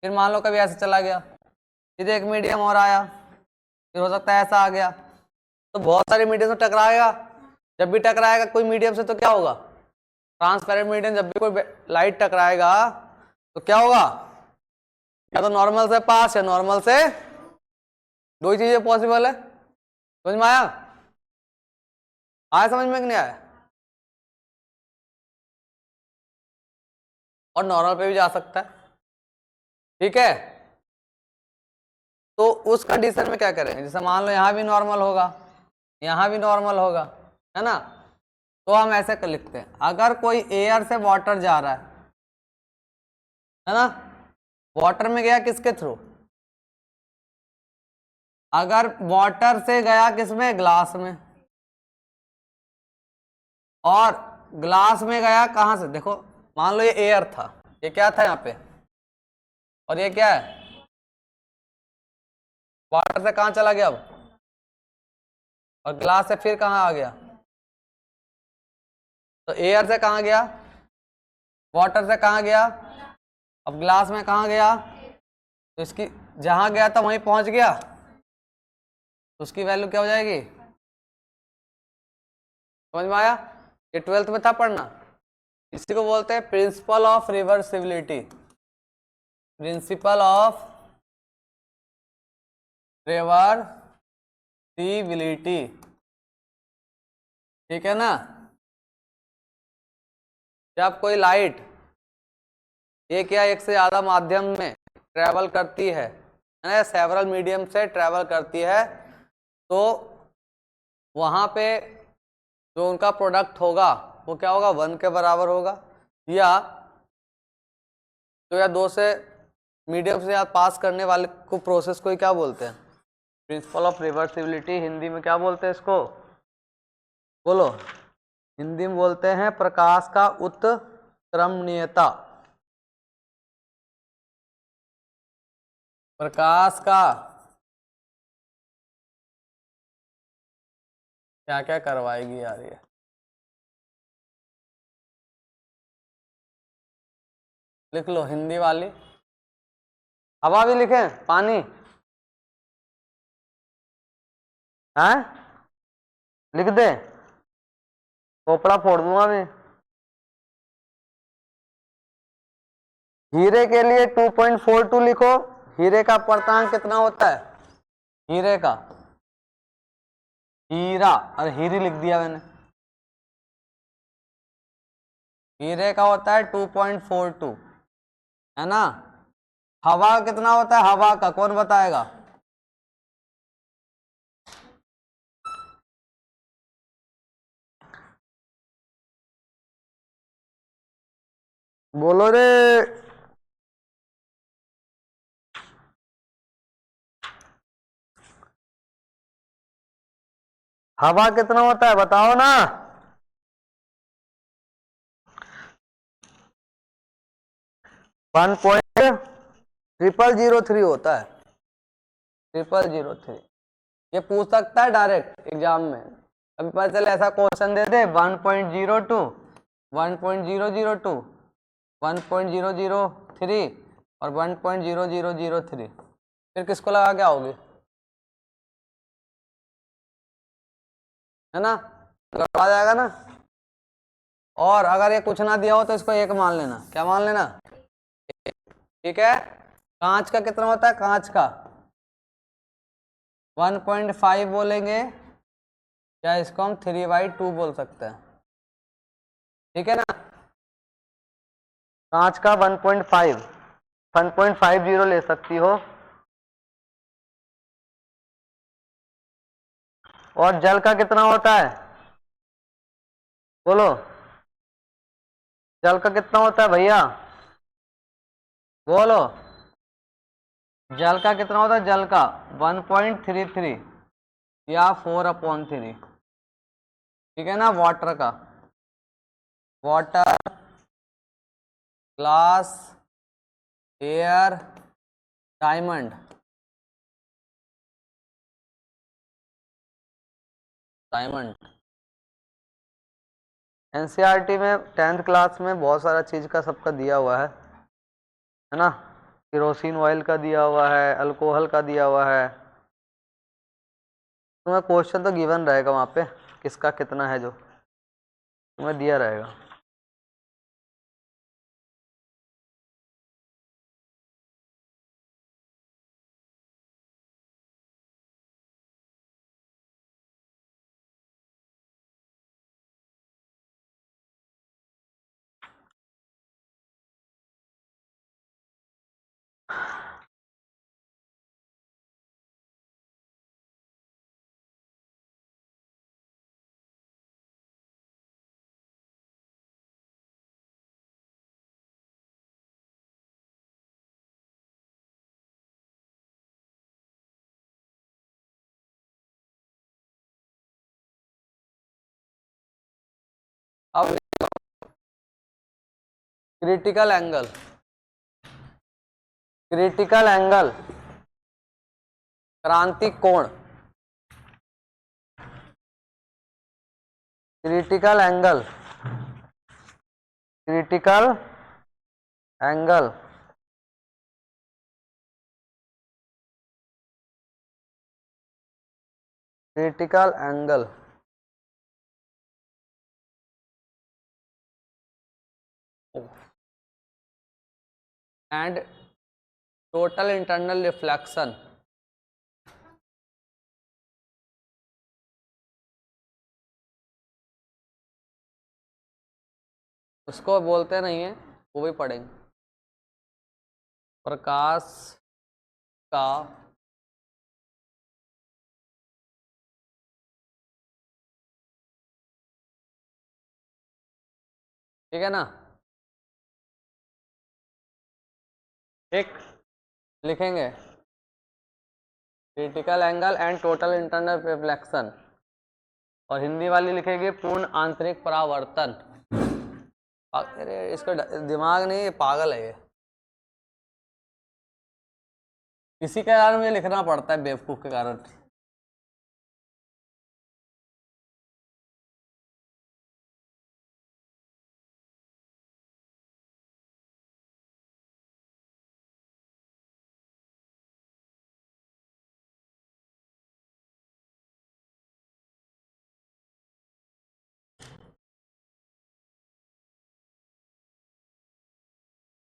फिर मान लो कभी ऐसे चला गया, फिर एक मीडियम और आया, फिर हो सकता है ऐसा आ गया, तो बहुत सारे मीडियम से टकराएगा। जब भी टकराएगा कोई मीडियम से तो क्या होगा, ट्रांसपेरेंट मीडियम, जब भी कोई लाइट टकराएगा तो क्या होगा, या तो नॉर्मल से पास या नॉर्मल से, दो ही चीजें पॉसिबल है। समझ में आया? आया समझ में कि नहीं आया? और नॉर्मल पे भी जा सकता है, ठीक है। तो उस कंडीशन में क्या करेंगे, जैसे मान लो यहां भी नॉर्मल होगा, यहां भी नॉर्मल होगा, है ना, तो हम ऐसे कर लिखते हैं, अगर कोई एयर से वाटर जा रहा है ना, वाटर में गया किसके थ्रू, अगर वाटर से गया किसमें, ग्लास में, और ग्लास में गया कहां से, देखो मान लो ये एयर था, ये क्या था यहाँ पे, और ये क्या है, वाटर से कहां चला गया अब, और ग्लास से फिर कहां आ गया, तो एयर से कहां गया, वाटर से कहां गया, अब ग्लास में कहां गया, तो इसकी जहां गया था वहीं पहुंच गया, तो उसकी वैल्यू क्या हो जाएगी, समझ में आया? ये 12th में था पढ़ना। इसी को बोलते हैं principle of reversibility, principle of reversibility, ठीक है ना। जब कोई लाइट एक या एक से ज्यादा माध्यम में ट्रेवल करती है, सेवरल मीडियम से ट्रेवल करती है, तो वहां पे जो उनका प्रोडक्ट होगा वो क्या होगा, 1 के बराबर होगा, या तो या 2 से मीडियम से पास करने वाले को प्रोसेस को ही क्या बोलते हैं, प्रिंसिपल ऑफ रिवर्सिबिलिटी, हिंदी में क्या बोलते हैं इसको, बोलो। हिंदी में बोलते हैं प्रकाश का उत्क्रमणीयता, प्रकाश का क्या क्या करवाएगी यार ये, लिख लो हिंदी वाली, हवा भी लिखें, पानी है, लिख दे, पोपड़ा फोड़ दूंगा मैं। हीरे के लिए 2.42 लिखो, हीरे का अपर्तांक कितना होता है, हीरे का, हीरा और हीरी लिख दिया मैंने, हीरे का होता है 2.42, है ना। हवा का कितना होता है, हवा का कौन बताएगा, बोलो रे, हवा कितना होता है बताओ ना, 1.0003 होता है, 0003। ये पूछ सकता है डायरेक्ट एग्जाम में, अभी पता चले ऐसा क्वेश्चन दे दे 1.02, 1.002, 1.003 और 1.0003, फिर किसको लगा के आओगे, है ना, लगा जाएगा ना। और अगर ये कुछ ना दिया हो तो इसको एक मान लेना, क्या मान लेना, ठीक है। कांच का कितना होता है, कांच का 1.5 बोलेंगे, या इसको हम 3/2 बोल सकते हैं, ठीक है ना। कांच का 1.50 ले सकती हो, और जल का कितना होता है, बोलो, जल का कितना होता है भैया, बोलो, जल का कितना होता है, जल का 1.33 या 4/3, ठीक है ना। वाटर का, water, glass, air, diamond, diamond. NCERT में 10th क्लास में बहुत सारा चीज का सबका दिया हुआ है ना। केरोसिन ऑयल का दिया हुआ है, अल्कोहल का दिया हुआ है। तुम्हें क्वेश्चन तो गिवन रहेगा वहां पे, किसका कितना है जो तुम्हें दिया रहेगा। अब क्रिटिकल एंगल, क्रिटिकल एंगल, क्रांति कोण, critical angle, critical angle, critical angle and total internal reflection. उसको बोलते नहीं है, वो भी पढ़ेंगे। प्रकाश का ठीक है ना, एक लिखेंगे critical angle and total internal reflection, और हिंदी वाली लिखेगी पूर्ण आंतरिक परावर्तन। अरे इसका दिमाग नहीं, ये पागल है ये, इसी के कारण मुझे लिखना पड़ता है, बेवकूफ के कारण।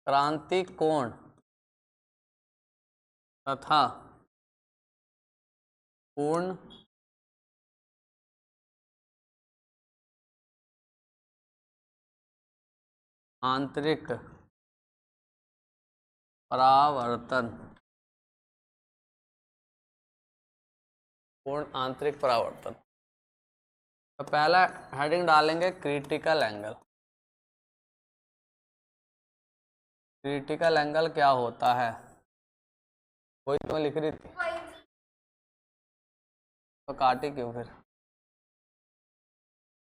क्रांति कोण तथा पूर्ण आंतरिक परावर्तन, पूर्ण आंतरिक परावर्तन। तो पहला हेडिंग डालेंगे क्रिटिकल एंगल। क्रिटिकल एंगल क्या होता है, कोई तो लिख रही थी, तो काटी क्यों फिर।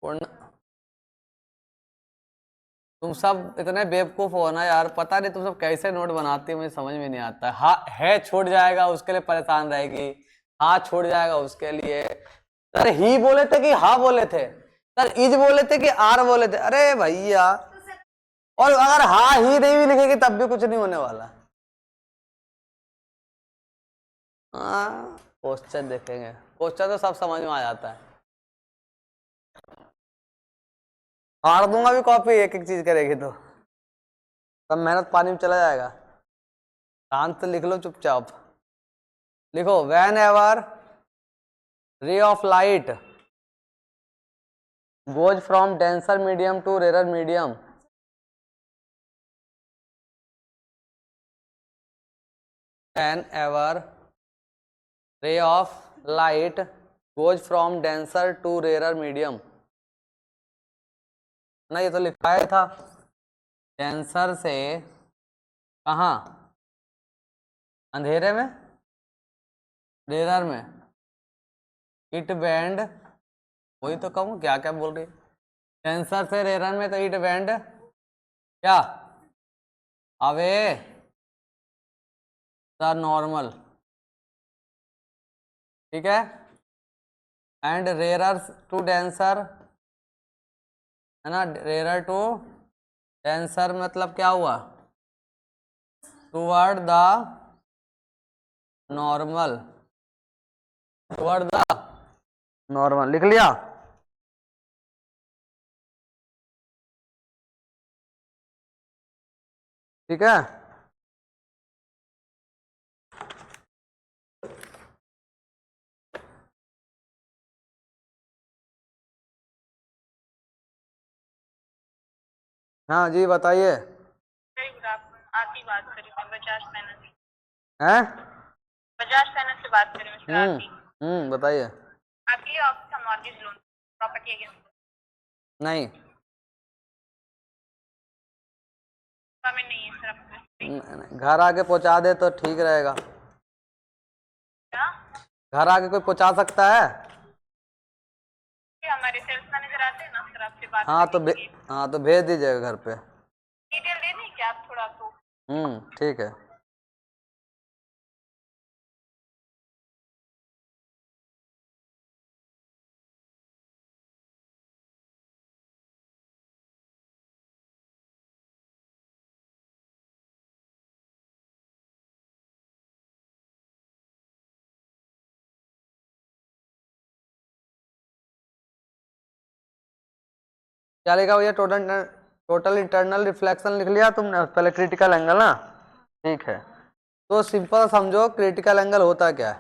पूर्ण, तुम सब इतने बेवकूफ हो ना यार, पता नहीं तुम सब कैसे नोट बनाती हो, मुझे समझ में नहीं आता। हाँ है छूट जाएगा उसके लिए परेशान रहेगी, हाँ छूट जाएगा उसके लिए। सर ही बोले थे कि हाँ बोले थे, सर इज बोले थे कि आर बोले थे, अरे भैया। और अगर हाँ ही नहीं भी लिखेगी तब भी कुछ नहीं होने वाला। हाँ क्वेश्चन देखेंगे, क्वेश्चन तो सब समझ में आ जाता है। फाड़ दूंगा भी कॉपी, एक एक चीज करेगी तो सब मेहनत पानी में चला जाएगा। शांत लिख लो चुपचाप, लिखो whenever ray of light goes from denser medium to rare medium, whenever ray of light goes from denser to rare medium, ना ये तो लिखा है था, डेंसर से कहाँ, अंधेरे में, रेयर में, इट बैंड, वही तो कहूँ क्या क्या बोल रही है, डेंसर से रेयर में, तो इट बैंड क्या, अवे द नॉर्मल, ठीक है, एंड रेयर टू डेंसर, है ना, रेयर टू डेंसर मतलब क्या हुआ, toward the normal, toward the normal, लिख लिया। ठीक है, हाँ जी बताइए। आती बात करी मैं बजाज फाइनेंस से। हैं? बजाज फाइनेंस से बात करी मैं आती। बताइए। आपके लिए ऑफिस है मॉर्गेज लोन प्रॉपर्टी अगेंस्ट। नहीं, में नहीं है सर आपको। घर आके पहुंचा दे तो ठीक रहेगा। क्या? घर आके कोई पहुंचा सकता है? हमारे सेल्स मैनेजर आते हैं ना सर, आपसे बात हाँ तो भेज दीजिएगा घर पे। डिटेल दे दें क्या आप थोड़ा तो? ठीक है। क्या लिखा भैया? टोटल इंटरनल रिफ्लेक्शन लिख लिया तुमने? पहले क्रिटिकल एंगल ना, ठीक है। तो सिंपल समझो क्रिटिकल एंगल होता क्या है।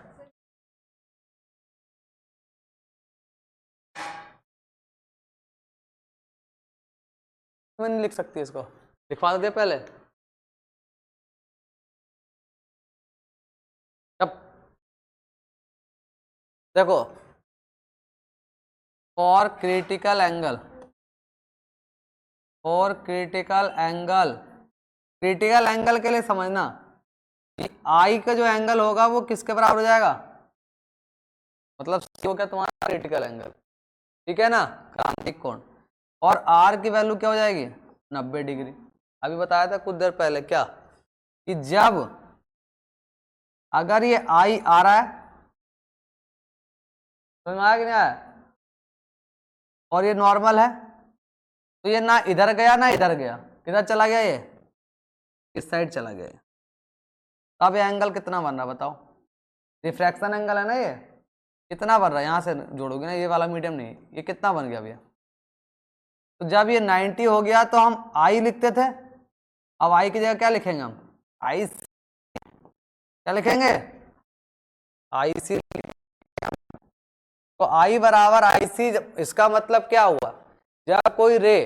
मैं नहीं लिख सकती इसको, लिखवा दे पहले। अब देखो, for critical angle, for critical angle, critical angle के लिए समझना आई का जो एंगल होगा वो किसके बराबर हो जाएगा, मतलब हो क्या तुम्हारा क्रिटिकल एंगल, ठीक है ना, क्रांतिक कोण। और आर की वैल्यू क्या हो जाएगी, 90 डिग्री। अभी बताया था कुछ देर पहले क्या, कि जब अगर ये आई आ रहा है, समझ में आया कि नहीं आया, और ये नॉर्मल है, तो ये ना इधर गया ना इधर गया, किधर चला गया, ये इस साइड चला गया। अब ये एंगल कितना बन रहा है बताओ, रिफ्रैक्शन एंगल है ना, ये कितना बन रहा है, यहां से जोड़ोगे ना, ये वाला मीडियम नहीं, ये कितना बन गया भैया। तो जब ये 90 हो गया तो हम आई लिखते थे, अब आई की जगह क्या लिखेंगे हम, आई, क्या लिखेंगे, आई सी। तो आई बराबर आई सी, इसका मतलब क्या हुआ, जब कोई रे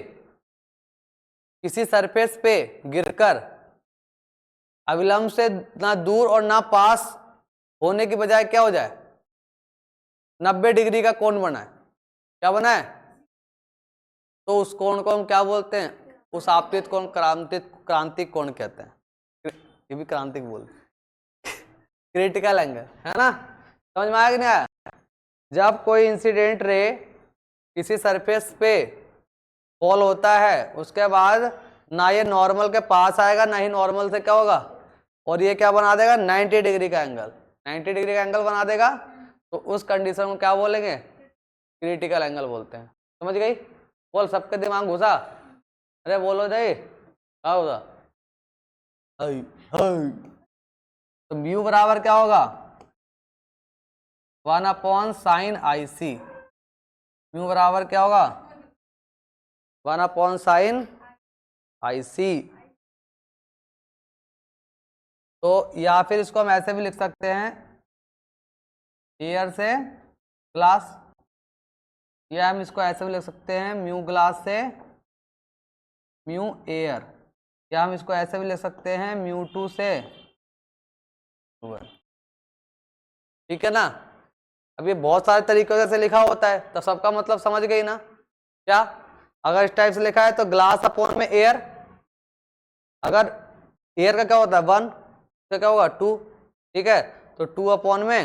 किसी सरफेस पे गिरकर अविलंब से ना दूर और ना पास होने की बजाय क्या हो जाए, 90 डिग्री का कोण बना है, क्या बना है, तो उस कोण को हम क्या बोलते हैं, उस आपतित कोण क्रांतिक कोण कहते हैं, ये भी क्रांतिक बोलते हैं, क्रिटिकल एंगल, है ना, समझ में आया कि नहीं आया। जब कोई इंसिडेंट रे किसी सरफेस पे फॉल होता है, उसके बाद ना ये नॉर्मल के पास आएगा ना ही नॉर्मल से क्या होगा, और ये क्या बना देगा, 90 डिग्री का एंगल, 90 डिग्री का एंगल बना देगा, तो उस कंडीशन को क्या बोलेंगे, क्रिटिकल एंगल बोलते हैं। समझ गई? बोल, सबके दिमाग घुसा, अरे बोलो जाए क्या होगा, तो म्यू बराबर क्या होगा, 1/sin IC, म्यू बराबर क्या होगा, 1/sin IC। तो या फिर इसको हम ऐसे भी लिख सकते हैं, एयर से ग्लास, या हम इसको ऐसे भी लिख सकते हैं, म्यू ग्लास से म्यू एयर, या हम इसको ऐसे भी लिख सकते हैं, μ2 से, ठीक है ना। अब ये बहुत सारे तरीकों से लिखा होता है, तो सबका मतलब समझ गई ना क्या? अगर इस टाइप से लिखा है तो ग्लास अपॉन में एयर, अगर एयर का क्या होता है 1, तो क्या होगा 2, ठीक है, तो 2 अपॉन में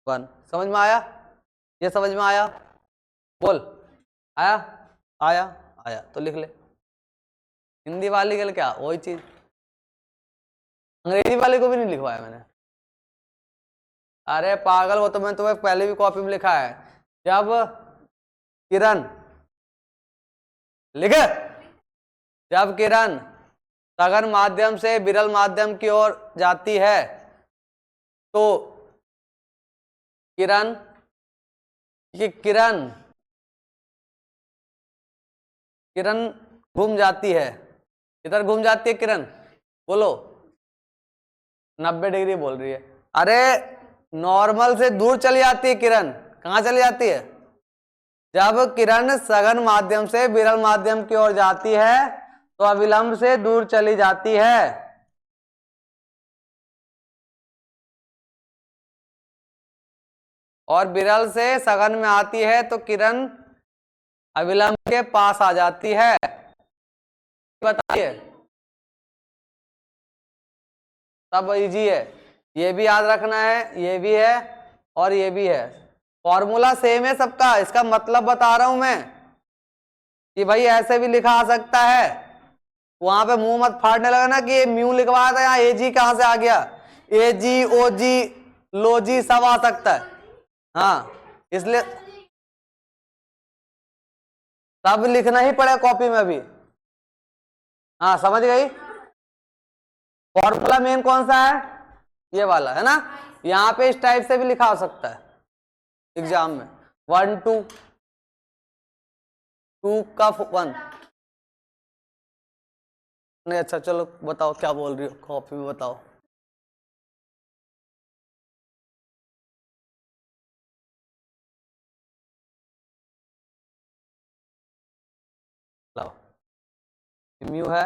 1। समझ में आया? ये समझ में आया? बोल, आया? आया? आया तो लिख ले। हिंदी वाली के क्या वही चीज, अंग्रेजी वाले को भी नहीं लिखवाया मैंने। अरे पागल, वो तो मैं तुम्हें पहले भी कॉपी में लिखा है। जब किरण, लिखे, जब किरण सघन माध्यम से विरल माध्यम की ओर जाती है तो किरण, ये किरण किरण घूम जाती है। किधर घूम जाती है किरण? बोलो। 90 डिग्री बोल रही है। अरे नॉर्मल से दूर चली जाती है किरण। कहां चली जाती है? जब किरण सघन माध्यम से विरल माध्यम की ओर जाती है तो अविलंब से दूर चली जाती है। और विरल से सघन में आती है तो किरण अविलंब के पास आ जाती है। बताइए, सब इजी है, ये भी याद रखना है, ये भी है और ये भी है। फॉर्मूला सेम है सबका, इसका मतलब बता रहा हूं मैं कि भाई ऐसे भी लिखा आ सकता है। वहां पे मुंह मत फाड़ने लगा ना कि ये म्यू लिखवाया था, यहाँ एजी कहां से आ गया? एजी, ओजी, लोजी सब आ सकता है। हाँ, इसलिए सब लिखना ही पड़ेगा कॉपी में भी। हाँ समझ गई? फॉर्मूला मेन कौन सा है? ये वाला है ना। यहाँ पे इस टाइप से भी लिखा हो सकता है एग्जाम में, 1 2 2 का 1। नहीं अच्छा चलो बताओ क्या बोल रही हो, कॉपी में बताओ। लाओ, म्यू है,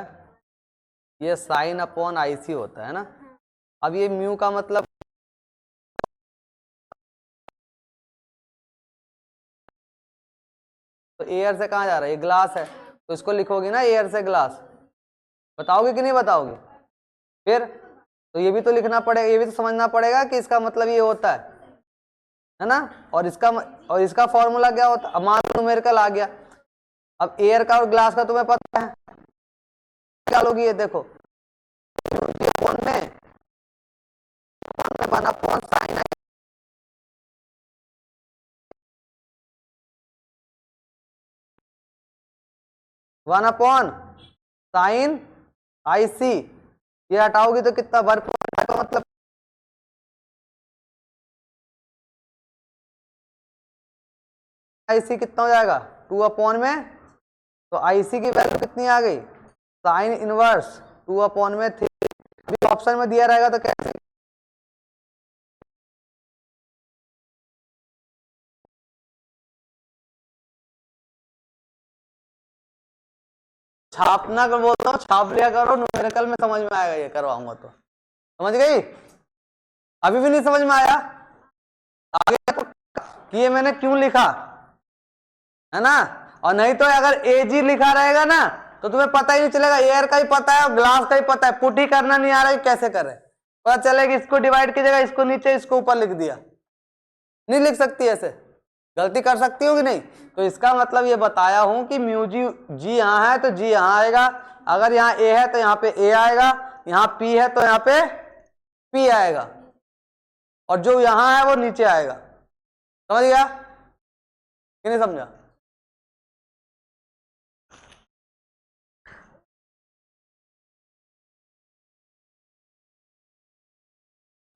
ये साइन अपॉन आईसी होता है ना। अब ये म्यू का मतलब, तो एयर से कहाँ जा रहा है? ये ग्लास है तो इसको लिखोगे ना एयर से ग्लास। बताओगे कि नहीं बताओगे? फिर तो ये भी तो लिखना पड़ेगा, ये भी तो समझना पड़ेगा कि इसका मतलब ये होता है ना। और इसका फॉर्मूला क्या होता है? मान न्यूमेरिकल आ गया। अब एयर का और ग्लास का तुम्हें पता है क्या लोगी? ये देखो, में 1 अपॉन साइन आई सी। ये हटाओगी तो कितना वर्क का मतलब, आईसी कितना हो जाएगा? 2 अपॉन में, तो आईसी की वैल्यू कितनी आ गई? साइन इनवर्स 2 अपॉन में 3। ऑप्शन में दिया रहेगा तो कैसे? छापना कर बोलता हूँ, छाप लिया करो, न्यूमेरिकल में समझ में आएगा, ये करवाऊंगा तो। समझ गई? अभी भी नहीं समझ में आया? आगे तो ये मैंने क्यों लिखा है ना। और नहीं तो अगर एजी लिखा रहेगा ना तो तुम्हें पता ही नहीं चलेगा, एयर का ही पता है और ग्लास का ही पता है, पुट ही करना नहीं आ रहा है कैसे करें। पता चलेगा इसको डिवाइड की जगह इसको नीचे इसको ऊपर लिख दिया। नहीं लिख सकती ऐसे, गलती कर सकती हो कि नहीं? तो इसका मतलब ये बताया हूं कि म्यू जी यहां है तो जी यहां आएगा, अगर यहाँ ए है तो यहाँ पे ए आएगा, यहाँ पी है तो यहाँ पे पी आएगा, और जो यहां है वो नीचे आएगा। समझ गया कि नहीं समझा?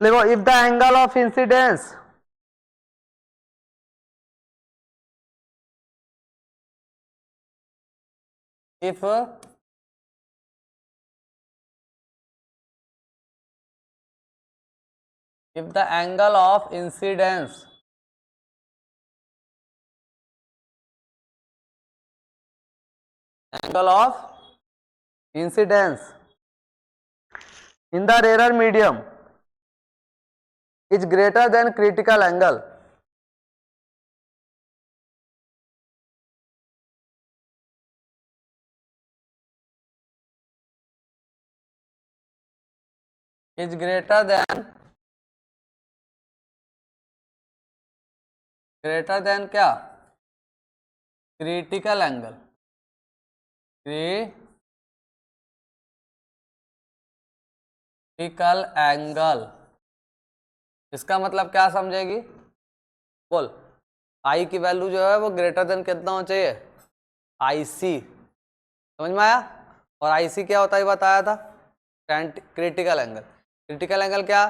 देखो, if the angle of incidence if the angle of incidence in the rarer medium is greater than critical angle, is greater than क्या? Critical angle. क्रिटिकल एंगल, इसका मतलब क्या समझेगी? बोल। आई की वैल्यू जो है वो ग्रेटर देन कितना होना चाहिए? IC, समझ में आया? और IC क्या होता है बताया था? Critical angle. क्रिटिकल एंगल क्या?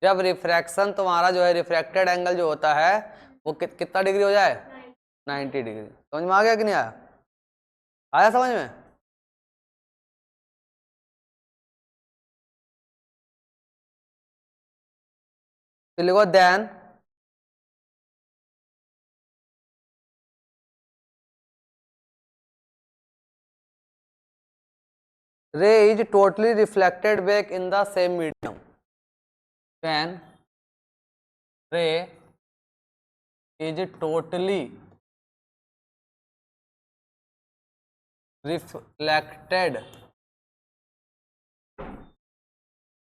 जब रिफ्रैक्शन तुम्हारा जो है, रिफ्रैक्टेड एंगल जो होता है वो कितना डिग्री हो जाए? 90 डिग्री। समझ में आ गया कि नहीं आया? आया समझ में? तो लिखो then ray is totally reflected back in the same medium. When ray is totally reflected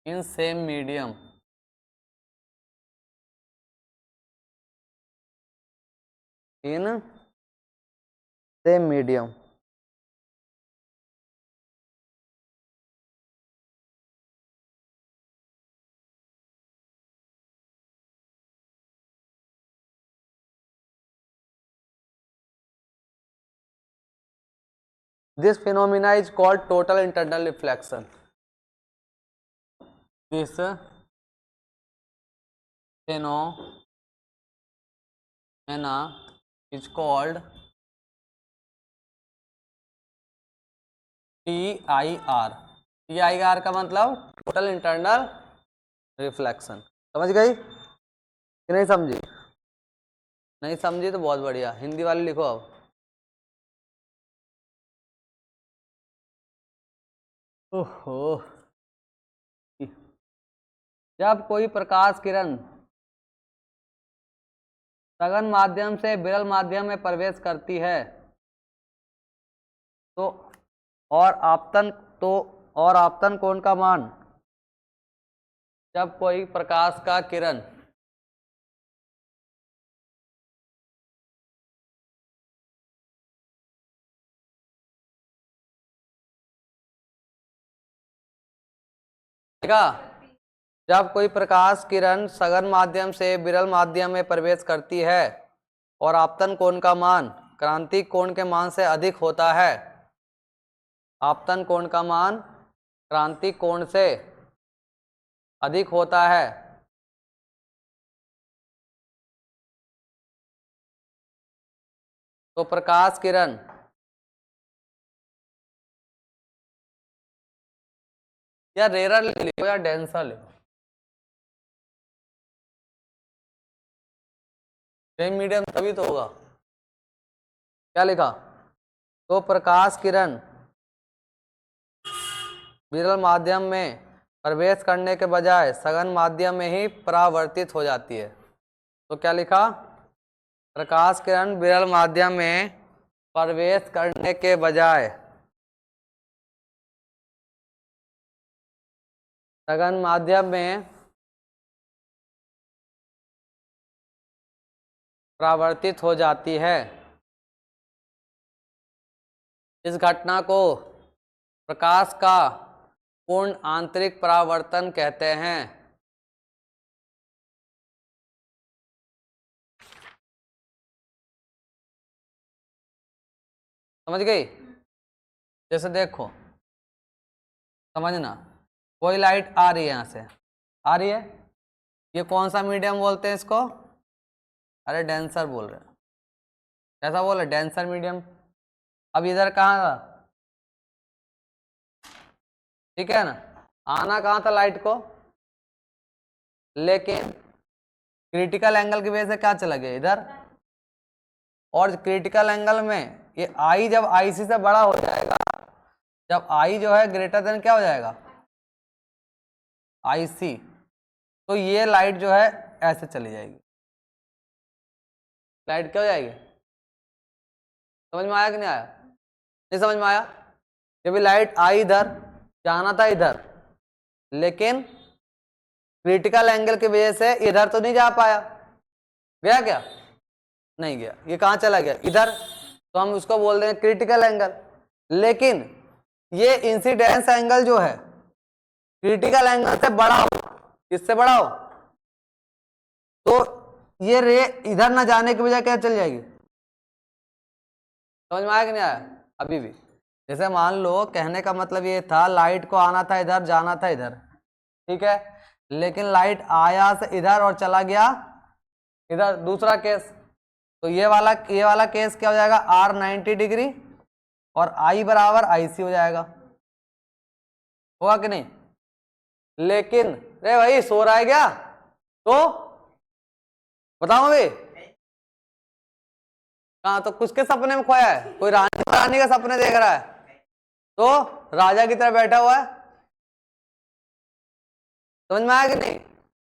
in same medium, in same medium, this phenomena is called total internal reflection. This phenomena is called TIR. TIR का मतलब total internal reflection. समझ गई कि नहीं समझी? नहीं समझी तो बहुत बढ़िया, हिंदी वाली लिखो अब। ओहो, जब कोई प्रकाश किरण सघन माध्यम से विरल माध्यम में प्रवेश करती है तो और आपतन कोण का मान, जब कोई प्रकाश का किरण जब कोई प्रकाश किरण सघन माध्यम से विरल माध्यम में प्रवेश करती है और आपतन कोण का मान क्रांतिक कोण के मान से अधिक होता है, आपतन कोण का मान क्रांतिक कोण से अधिक होता है, तो प्रकाश किरण या रेयर लिखो या डेंसर लिखो, सेम मीडियम तभी तो होगा। क्या लिखा? तो प्रकाश किरण विरल माध्यम में प्रवेश करने के बजाय सघन माध्यम में ही परावर्तित हो जाती है। तो क्या लिखा? प्रकाश किरण विरल माध्यम में प्रवेश करने के बजाय सघन माध्यम में परावर्तित हो जाती है। इस घटना को प्रकाश का पूर्ण आंतरिक परावर्तन कहते हैं। समझ गई? जैसे देखो, समझना, कोई लाइट आ रही है, यहां से आ रही है, ये कौन सा मीडियम बोलते हैं इसको? अरे डेंसर बोल रहे हैं। कैसा बोल रहे? Denser medium. अब इधर कहाँ था? ठीक है ना, आना कहाँ था लाइट को, लेकिन क्रिटिकल एंगल की वजह से क्या चला गया इधर। और क्रिटिकल एंगल में ये आई जब IC से बड़ा हो जाएगा, जब आई जो है ग्रेटर देन क्या हो जाएगा? IC, तो ये लाइट जो है ऐसे चली जाएगी। लाइट क्या हो जाएगी? समझ में आया कि नहीं आया? नहीं समझ में आया? जब लाइट आई इधर, जाना था इधर, लेकिन क्रिटिकल एंगल की वजह से इधर तो नहीं जा पाया, गया क्या? नहीं गया। ये कहां चला गया? इधर। तो हम उसको बोल देंगे क्रिटिकल एंगल। लेकिन ये इंसिडेंस एंगल जो है क्रिटिकल एंगल से बड़ा हो, किससे बड़ा हो? तो ये रे इधर ना जाने की बजाय क्या चल जाएगी? समझ में आया कि नहीं आया? अभी भी जैसे मान लो, कहने का मतलब ये था लाइट को आना था इधर, जाना था इधर, ठीक है, लेकिन लाइट आया से इधर और चला गया इधर। दूसरा केस, तो ये वाला केस क्या हो जाएगा? R 90 डिग्री और I बराबर IC हो जाएगा, होगा कि नहीं? लेकिन रे भाई सो रहा है क्या? तो बताओ भाई, हाँ, तो किसके सपने में खोया है? कोई रानी का सपने देख रहा है, तो राजा की तरह बैठा हुआ है। समझ में आया कि नहीं?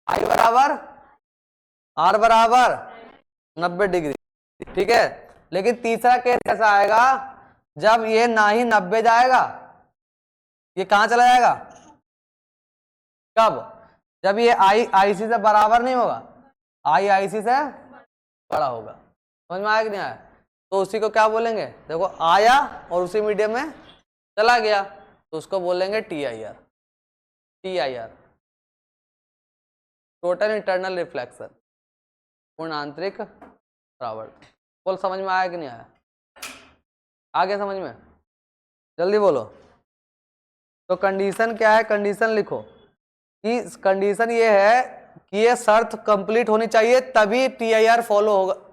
I बराबर R बराबर 90 डिग्री, ठीक है। लेकिन तीसरा केस कैसा आएगा? जब ये ना ही 90 जाएगा, ये कहां चला जाएगा? कब? जब ये I IC से बराबर नहीं होगा, I IC से बड़ा होगा। समझ में आया कि नहीं आया? तो उसी को क्या बोलेंगे? देखो, आया और उसी मीडियम में चला गया, तो उसको बोलेंगे TIR। TIR total internal reflection, पूर्ण आंतरिक परावर्तन। बोल, समझ में आया कि नहीं आया? आ गया समझ में? जल्दी बोलो। तो कंडीशन क्या है? कंडीशन लिखो कि कंडीशन ये है कि ये शर्त कंप्लीट होनी चाहिए तभी TIR फॉलो होगा।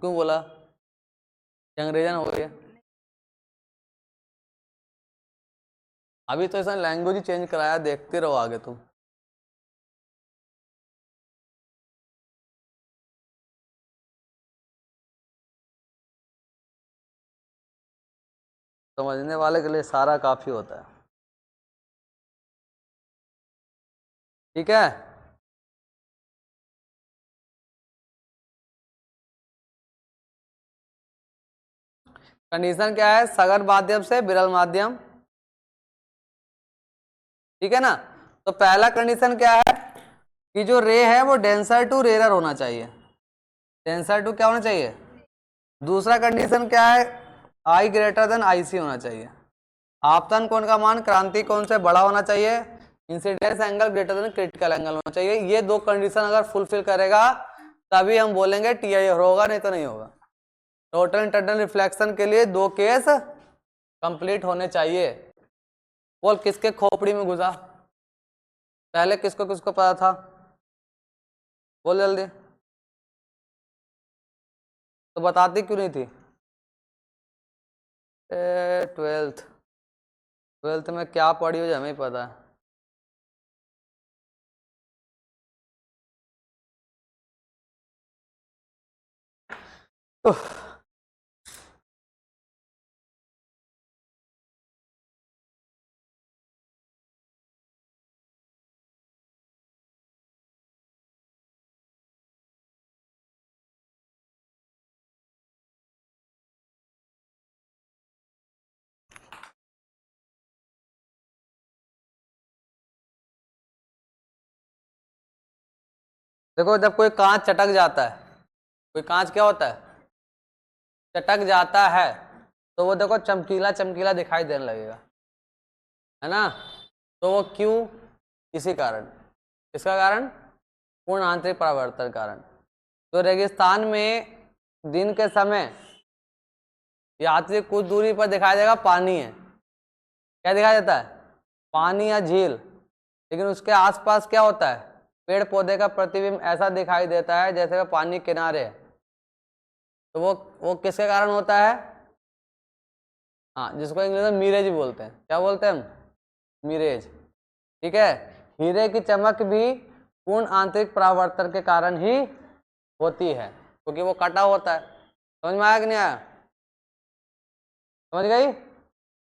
क्यों बोला? अंग्रेजन हो गया? अभी तो इसने लैंग्वेज ही चेंज कराया, देखते रहो आगे तुम। समझने वाले के लिए सारा काफी होता है, ठीक है। कंडीशन क्या है? सघन माध्यम से विरल माध्यम, ठीक है ना। तो पहला कंडीशन क्या है कि जो रे है वो डेंसर टू रेरर होना चाहिए। डेंसर टू क्या होना चाहिए? दूसरा कंडीशन क्या है? I ग्रेटर देन IC होना चाहिए। आपतन कोण का मान क्रांति कोण से बड़ा होना चाहिए। Incidence angle greater than critical angle होना चाहिए। ये दो कंडीशन अगर फुलफिल करेगा तभी हम बोलेंगे TIR होगा, नहीं तो नहीं होगा। टोटल इंटरनल रिफ्लेक्शन के लिए दो केस कंप्लीट होने चाहिए। बोल, किसके खोपड़ी में घुसा? पहले किसको किसको पता था? बोल जल्दी। तो बताती क्यों नहीं थी? 12th में क्या पढ़ी हो हमें ही पता है। देखो, जब कोई कांच चटक जाता है, कोई कांच क्या होता है? चटक जाता है, तो वो देखो चमकीला चमकीला दिखाई देने लगेगा, है ना। तो वो क्यों? इसी कारण। इसका कारण पूर्ण आंतरिक परावर्तन कारण। तो रेगिस्तान में दिन के समय यात्री कुछ दूरी पर दिखाई देगा पानी है, क्या दिखाई देता है? पानी या झील। लेकिन उसके आसपास क्या होता है? पेड़ पौधे का प्रतिबिंब ऐसा दिखाई देता है जैसे वह पानी किनारे है। तो वो किसके कारण होता है? हाँ, जिसको इंग्लिश में मिरेज बोलते हैं। क्या बोलते हैं हम? मिरेज, ठीक है। हीरे की चमक भी पूर्ण आंतरिक परावर्तन के कारण ही होती है, क्योंकि वो कटा होता है। समझ में आया कि नहीं आया? समझ गई?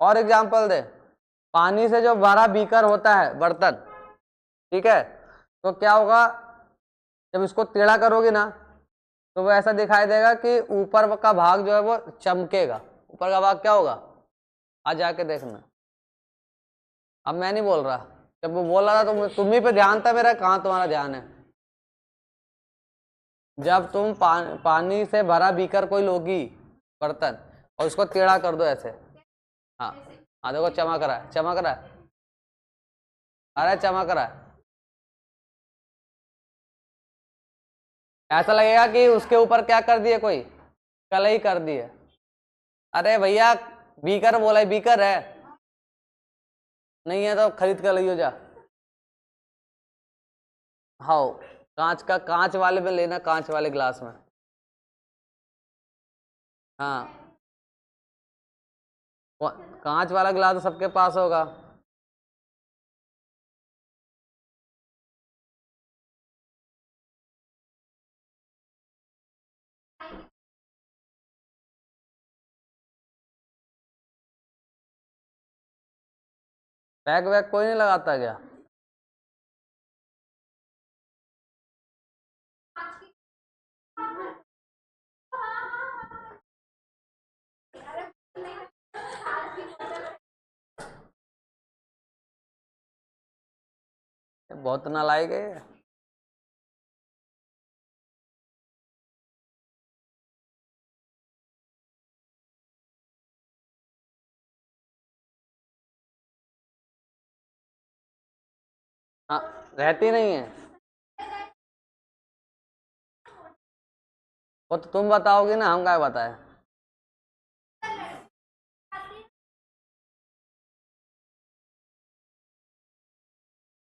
और एग्जांपल दे। पानी से जो भरा बीकर होता है, बर्तन, ठीक है, तो क्या होगा? जब इसको टेढ़ा करोगे ना, तो वो ऐसा दिखाई देगा कि ऊपर का भाग जो है वो चमकेगा। ऊपर का भाग क्या होगा, आज जाके देखना। अब मैं नहीं बोल रहा, जब वो बोल रहा था तो तुम ही पे ध्यान था मेरा, कहाँ तुम्हारा ध्यान है। जब तुम पानी से भरा बीकर कोई लोगी, बर्तन, और उसको टेढ़ा कर दो ऐसे, हाँ हाँ देखो चमक रहा है, चमक रहा है, अरे चमक रहा है। ऐसा लगेगा कि उसके ऊपर क्या कर दिए, कोई कलई कर दी है। अरे भैया बीकर बोला है, बीकर है, नहीं है तो खरीद कर लियो जा। हाँ कांच का, कांच वाले में लेना, कांच वाले गिलास में। हाँ कांच वाला गिलास तो सबके पास होगा। पैक वैक कोई नहीं लगाता क्या? बहुत नालायक है। हाँ रहती नहीं है, वो तो तुम बताओगे ना, हम क्या बताए।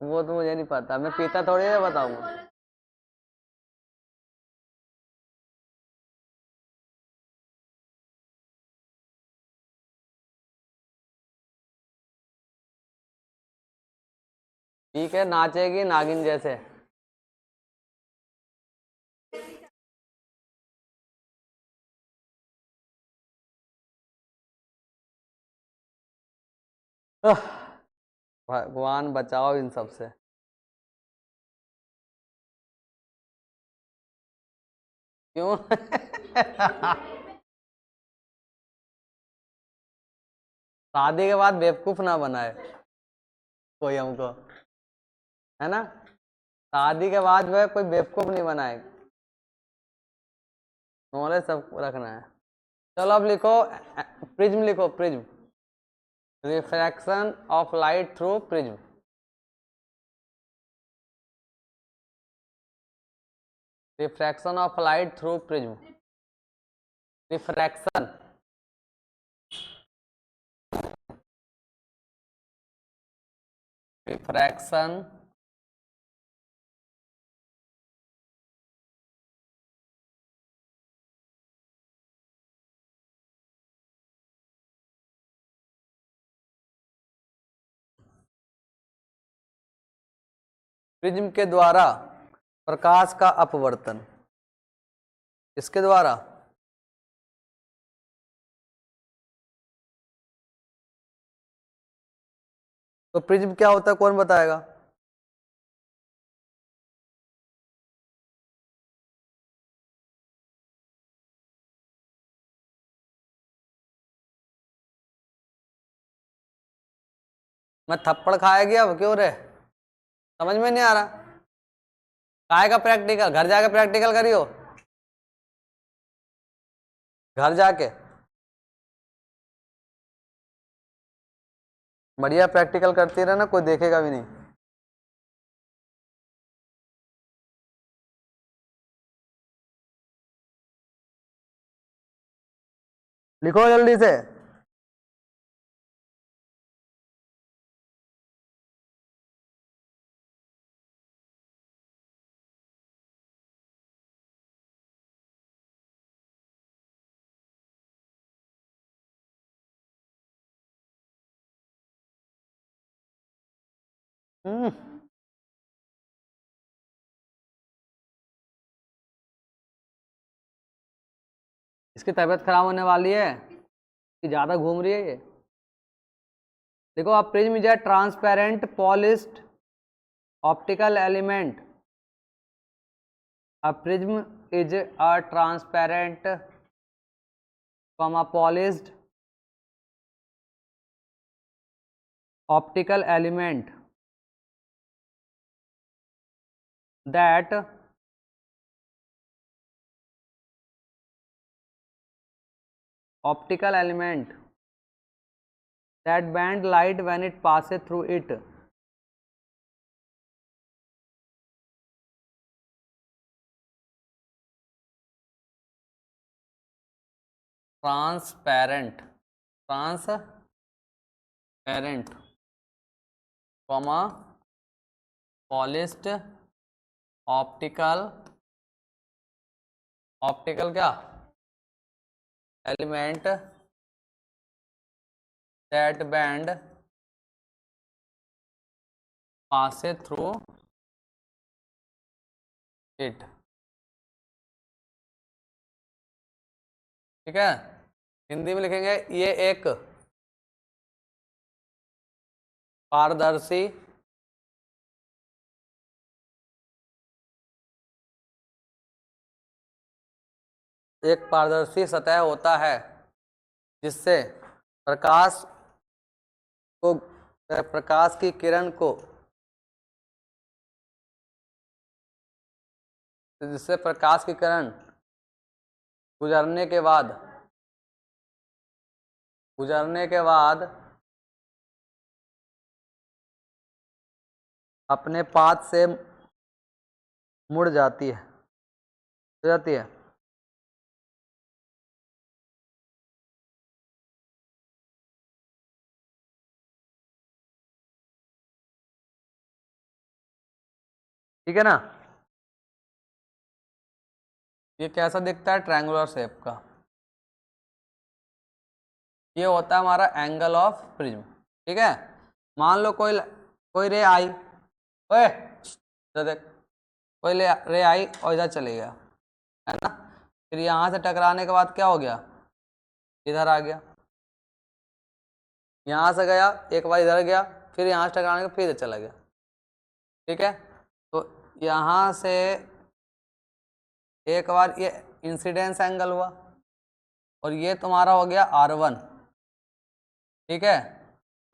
वो तो मुझे नहीं पता, मैं पीता थोड़ी है, बताऊंगा। ठीक है, नाचेगी नागिन जैसे। आह, भगवान बचाओ इन सब से। क्यों? शादी के बाद बेवकूफ ना बनाए कोई हमको, है ना। शादी के बाद वह कोई बेवकूफ नहीं बनाए, नॉलेज सब रखना है। चलो अब लिखो, प्रिज्म लिखो, prism, refraction of light through prism. Refraction of light through prism, refraction, refraction prism के द्वारा प्रकाश का अपवर्तन, इसके द्वारा तो प्रिज्म क्या होता है, कौन बताएगा? मैं थप्पड़ खाएगी अब, क्यों रे, समझ में नहीं आ रहा। काय का प्रैक्टिकल, घर जाके प्रैक्टिकल करियो, घर जाके बढ़िया प्रैक्टिकल करती रहे ना, कोई देखेगा भी नहीं। लिखो जल्दी से। हम्म, इसकी तबीयत खराब होने वाली है कि ज्यादा घूम रही है ये। देखो अब prism is a transparent polished optical element. A prism is a transparent polished optical element that bend light when it passes through it. Transparent polished optical क्या element that bend passes through it. ठीक है, हिंदी में लिखेंगे ये एक पारदर्शी सतह होता है जिससे प्रकाश की किरण को गुजरने के बाद अपने पाथ से मुड़ जाती है ठीक है ना। ये कैसा दिखता है, ट्रायंगुलर शेप का। ये होता है हमारा एंगल ऑफ प्रिज्म। ठीक है, मान लो कोई रे आई, ओए देख, कोई रे आई और इधर चले गया, है ना। फिर यहाँ से टकराने के बाद क्या हो गया, इधर आ गया, यहाँ से गया एक बार इधर गया, फिर यहाँ से टकराने के फिर इधर चला गया। ठीक है, तो यहाँ से एक बार ये इंसिडेंस एंगल हुआ और ये तुम्हारा हो गया R1। ठीक है,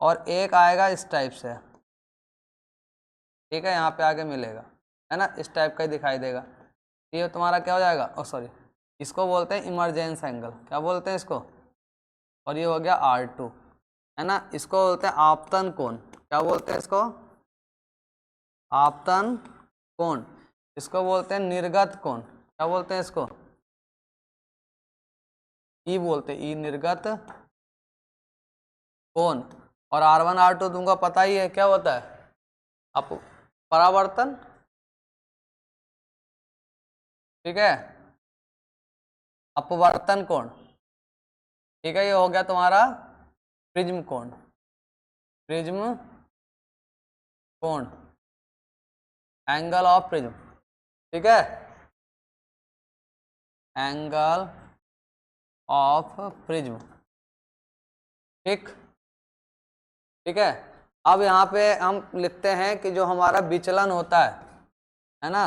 और एक आएगा इस टाइप से। ठीक है, यहाँ पे आगे मिलेगा, है ना, इस टाइप का ही दिखाई देगा। ये तुम्हारा क्या हो जाएगा, ओ सॉरी, इसको बोलते हैं इमरजेंस एंगल। क्या बोलते हैं इसको, और ये हो गया R2, है ना। इसको बोलते हैं आपतन कोण। क्या बोलते हैं इसको, आपतन कोण। इसको बोलते हैं निर्गत कोण। क्या बोलते हैं इसको, ई बोलते हैं, ई निर्गत कोण। और R1 R2 तुमको पता ही है क्या होता है, आप परावर्तन। ठीक है, अपवर्तन कोण। ठीक है, ये हो गया तुम्हारा प्रिज्म कोण, एंगल ऑफ प्रिज्म। ठीक है, एंगल ऑफ प्रिज्म। ठीक है, अब यहाँ पे हम लिखते हैं कि जो हमारा विचलन होता है ना,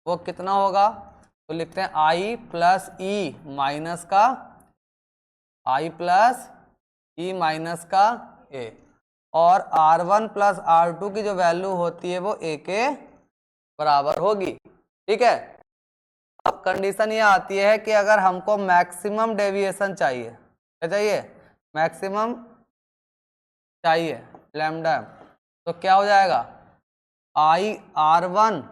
वो कितना होगा। तो लिखते हैं I प्लस ई माइनस का ए, और R1 प्लस R2 की जो वैल्यू होती है वो A के बराबर होगी। ठीक है, अब कंडीशन ये आती है कि अगर हमको मैक्सिमम डेविएशन चाहिए, क्या चाहिए, मैक्सिमम चाहिए लैम्डा, तो क्या हो जाएगा, R1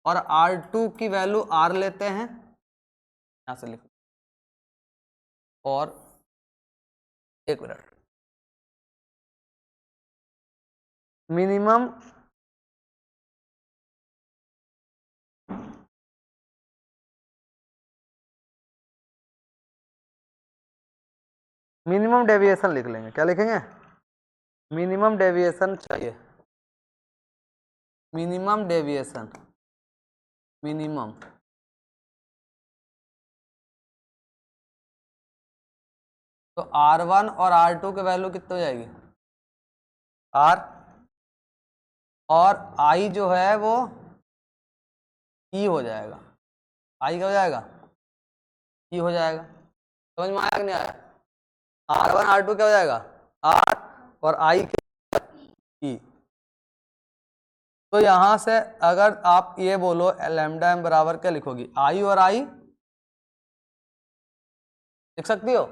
और R2 की वैल्यू R लेते हैं, यहां से लिख, और एक मिनट, मिनिमम डेविएशन लिख लेंगे। क्या लिखेंगे, मिनिमम डेविएशन चाहिए, मिनिमम डेविएशन, मिनिमम। तो R1 और R2 के वैल्यू कितनी हो जाएगी, R, और I जो है वो E हो जाएगा, आई क्या हो जाएगा, ई हो जाएगा। समझ में आया कि नहीं आया? R1 R2 क्या हो जाएगा, R, और आई ई। तो यहां से अगर आप ये बोलो लैम्डा एम बराबर क्या लिखोगी, आई और आई लिख सकती हो?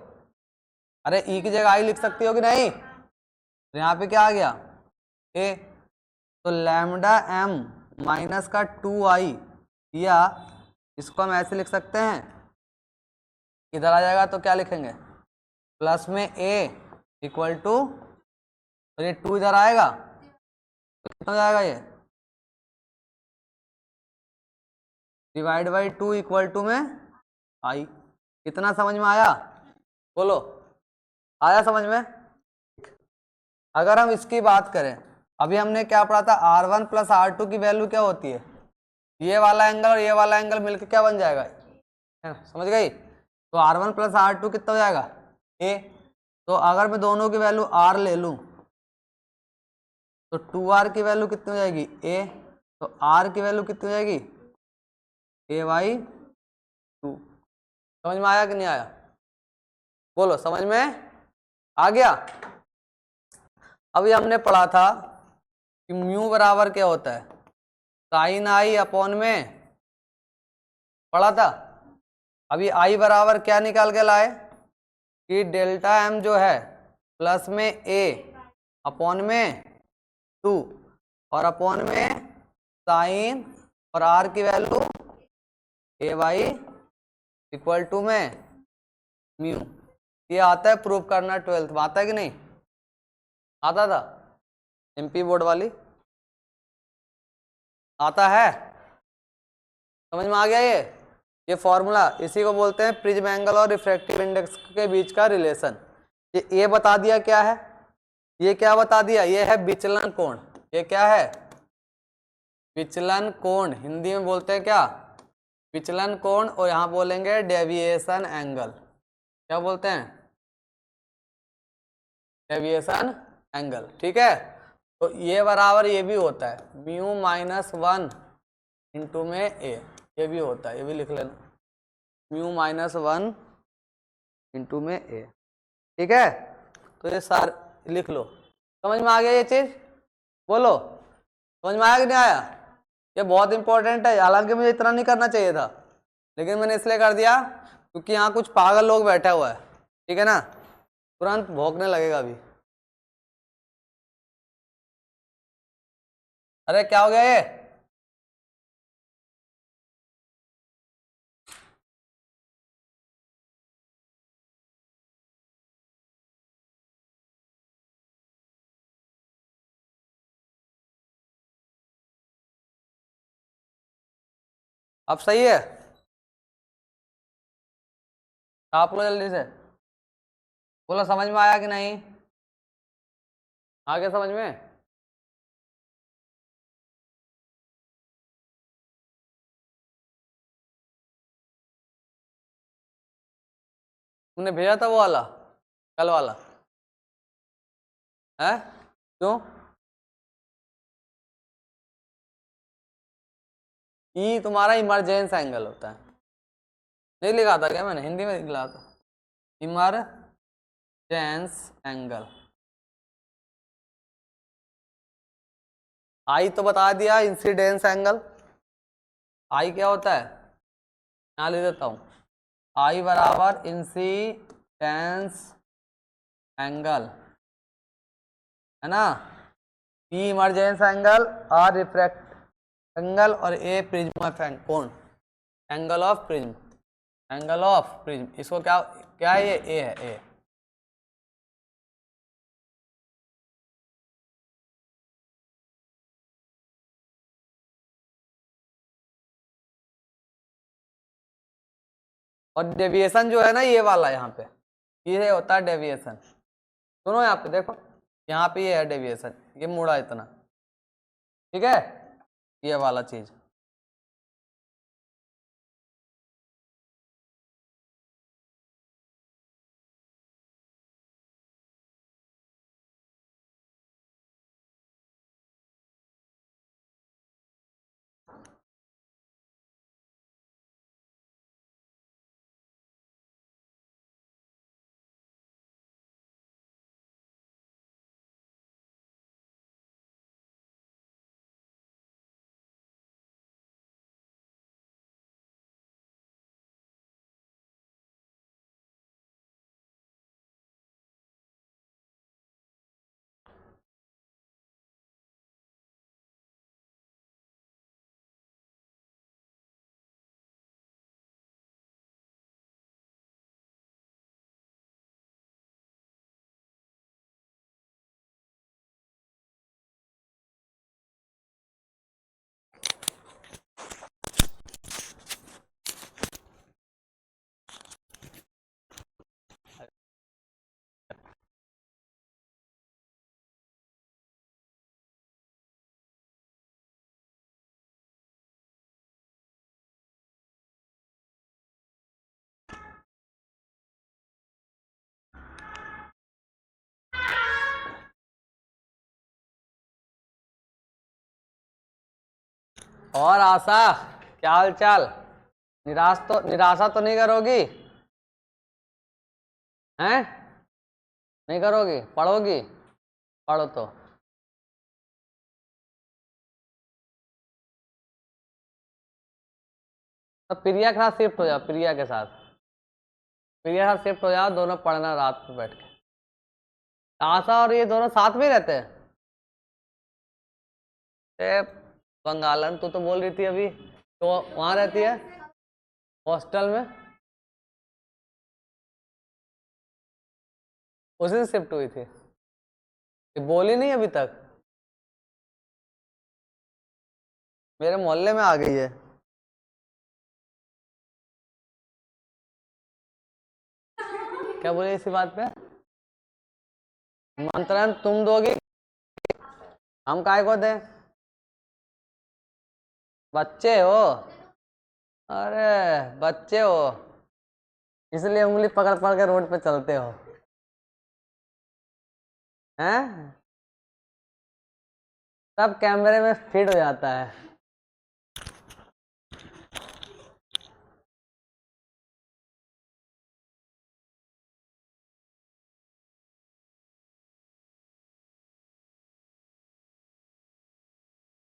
अरे ई की जगह आई लिख सकती हो कि नहीं? तो यहाँ पे क्या आ गया, ए। तो लैम्डा एम माइनस का 2i, या इसको हम ऐसे लिख सकते हैं, इधर आ जाएगा तो क्या लिखेंगे, प्लस में ए इक्वल टू, और ये 2 इधर आएगा तो कितना हो जाएगा, ये डिवाइड बाई 2 इक्वल टू में आई। कितना समझ में आया, बोलो, आया समझ में? अगर हम इसकी बात करें, अभी हमने क्या पढ़ा था, R1 प्लस R2 की वैल्यू क्या होती है, ये वाला एंगल और ये वाला एंगल मिलकर क्या बन जाएगा, है ना? समझ गई? तो R1 प्लस R2 कितना हो जाएगा, ए। तो अगर मैं दोनों की वैल्यू R ले लूं तो 2R की वैल्यू कितनी हो जाएगी, ए। तो R की वैल्यू कितनी हो जाएगी, ए बाई 2। समझ में आया कि नहीं आया, बोलो, समझ में आ गया? अभी हमने पढ़ा था कि म्यू बराबर क्या होता है, साइन आई अपॉन में, पढ़ा था। अभी आई बराबर क्या निकाल के लाए कि डेल्टा एम जो है प्लस में ए अपॉन में 2, और अपॉन में साइन और आर की value a by equal to में म्यू। ये आता है प्रूव करना, 12th में आता है कि नहीं आता था, एमपी बोर्ड वाली आता है? समझ में आ गया ये फॉर्मूला, इसी को बोलते हैं प्रिज्म एंगल और रिफ्रैक्टिव इंडेक्स के बीच का रिलेशन। ये बता दिया क्या है, ये क्या बता दिया, ये है विचलन कोण। ये क्या है, विचलन कोण, हिंदी में बोलते हैं क्या, विचलन कोण, और यहां बोलेंगे डेविएशन एंगल। क्या बोलते हैं, डेविएशन एंगल, ठीक है। तो ये बराबर ये भी होता है म्यू माइनस 1 इंटू में ए, ये भी होता है, ये भी लिख लेना, म्यू माइनस 1 इंटू में ए, ठीक है। तो ये सार लिख लो, समझ में आ गया ये चीज, बोलो, समझ में आया कि नहीं आया? ये बहुत इंपॉर्टेंट है, हालांकि मुझे इतना नहीं करना चाहिए था, लेकिन मैंने इसलिए कर दिया क्योंकि यहाँ कुछ पागल लोग बैठा हुआ है, ठीक है ना, तुरंत भौंकने लगेगा अभी। अरे क्या हो गया ये, अब सही है? आप लो जल्दी से, बोलो समझ में आया कि नहीं, आगे समझ में? तुमने भेजा था वो वाला, कल वाला है, क्यों? ई तुम्हारा इमरजेंस एंगल होता है, नहीं लिखा था क्या मैंने, हिंदी में लिखा था, इमरजेंस एंगल। आई तो बता दिया, इंसिडेंस एंगल, आई क्या होता है, यहाँ लिख देता हूं, आई बराबर इंसिडेंस एंगल, है ना, E emergence angle, R refract angle, और ए प्रिज्म ऑफ कोण, angle of prism, angle of prism, इसको क्या क्या है, ये ए है, ए। और डेविएशन जो है ना ये वाला, यहाँ पे ये होता है डेविएशन, सुनो यहाँ पे देखो, यहाँ पे ये है डेविएशन, ये मुड़ा इतना, ठीक है, ये वाला चीज। और आशा, क्या हाल चाल? निराशा तो नहीं करोगी हैं? नहीं करोगी? पढ़ोगी? पढ़ो तो। प्रिया के साथ शिफ्ट हो जाओ, प्रिया के साथ शिफ्ट हो जाओ, दोनों पढ़ना रात में बैठ के। आशा और ये दोनों साथ में रहते हैं? बंगालन, तू तो बोल रही थी अभी तो वहां रहती है हॉस्टल में, उसी दिन शिफ्ट हुई थी। ये बोली नहीं अभी तक? मेरे मोहल्ले में आ गई है। क्या बोले इसी बात पे? मंत्रण तुम दोगी, हम काय को दें? बच्चे हो, अरे बच्चे हो, इसलिए उंगली पकड़ पकड़ के रोड पे चलते हो हैं? सब कैमरे में फिट हो जाता है।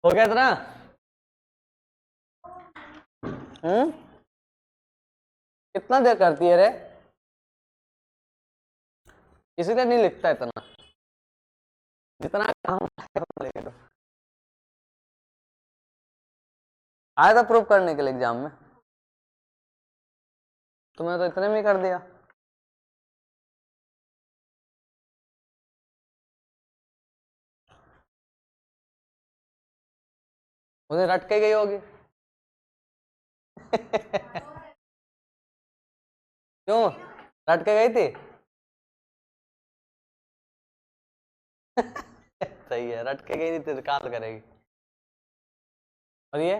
हो गया इतना? कितना देर करती है रे? इसीलिए नहीं लिखता इतना, जितना काम आया था प्रूफ करने के लिए एग्जाम में, तुमने तो इतने में ही कर दिया। मुझे रट के गई होगी क्यों रट के गई थी? सही है, रट के गई थी तो काल करेगी। और ये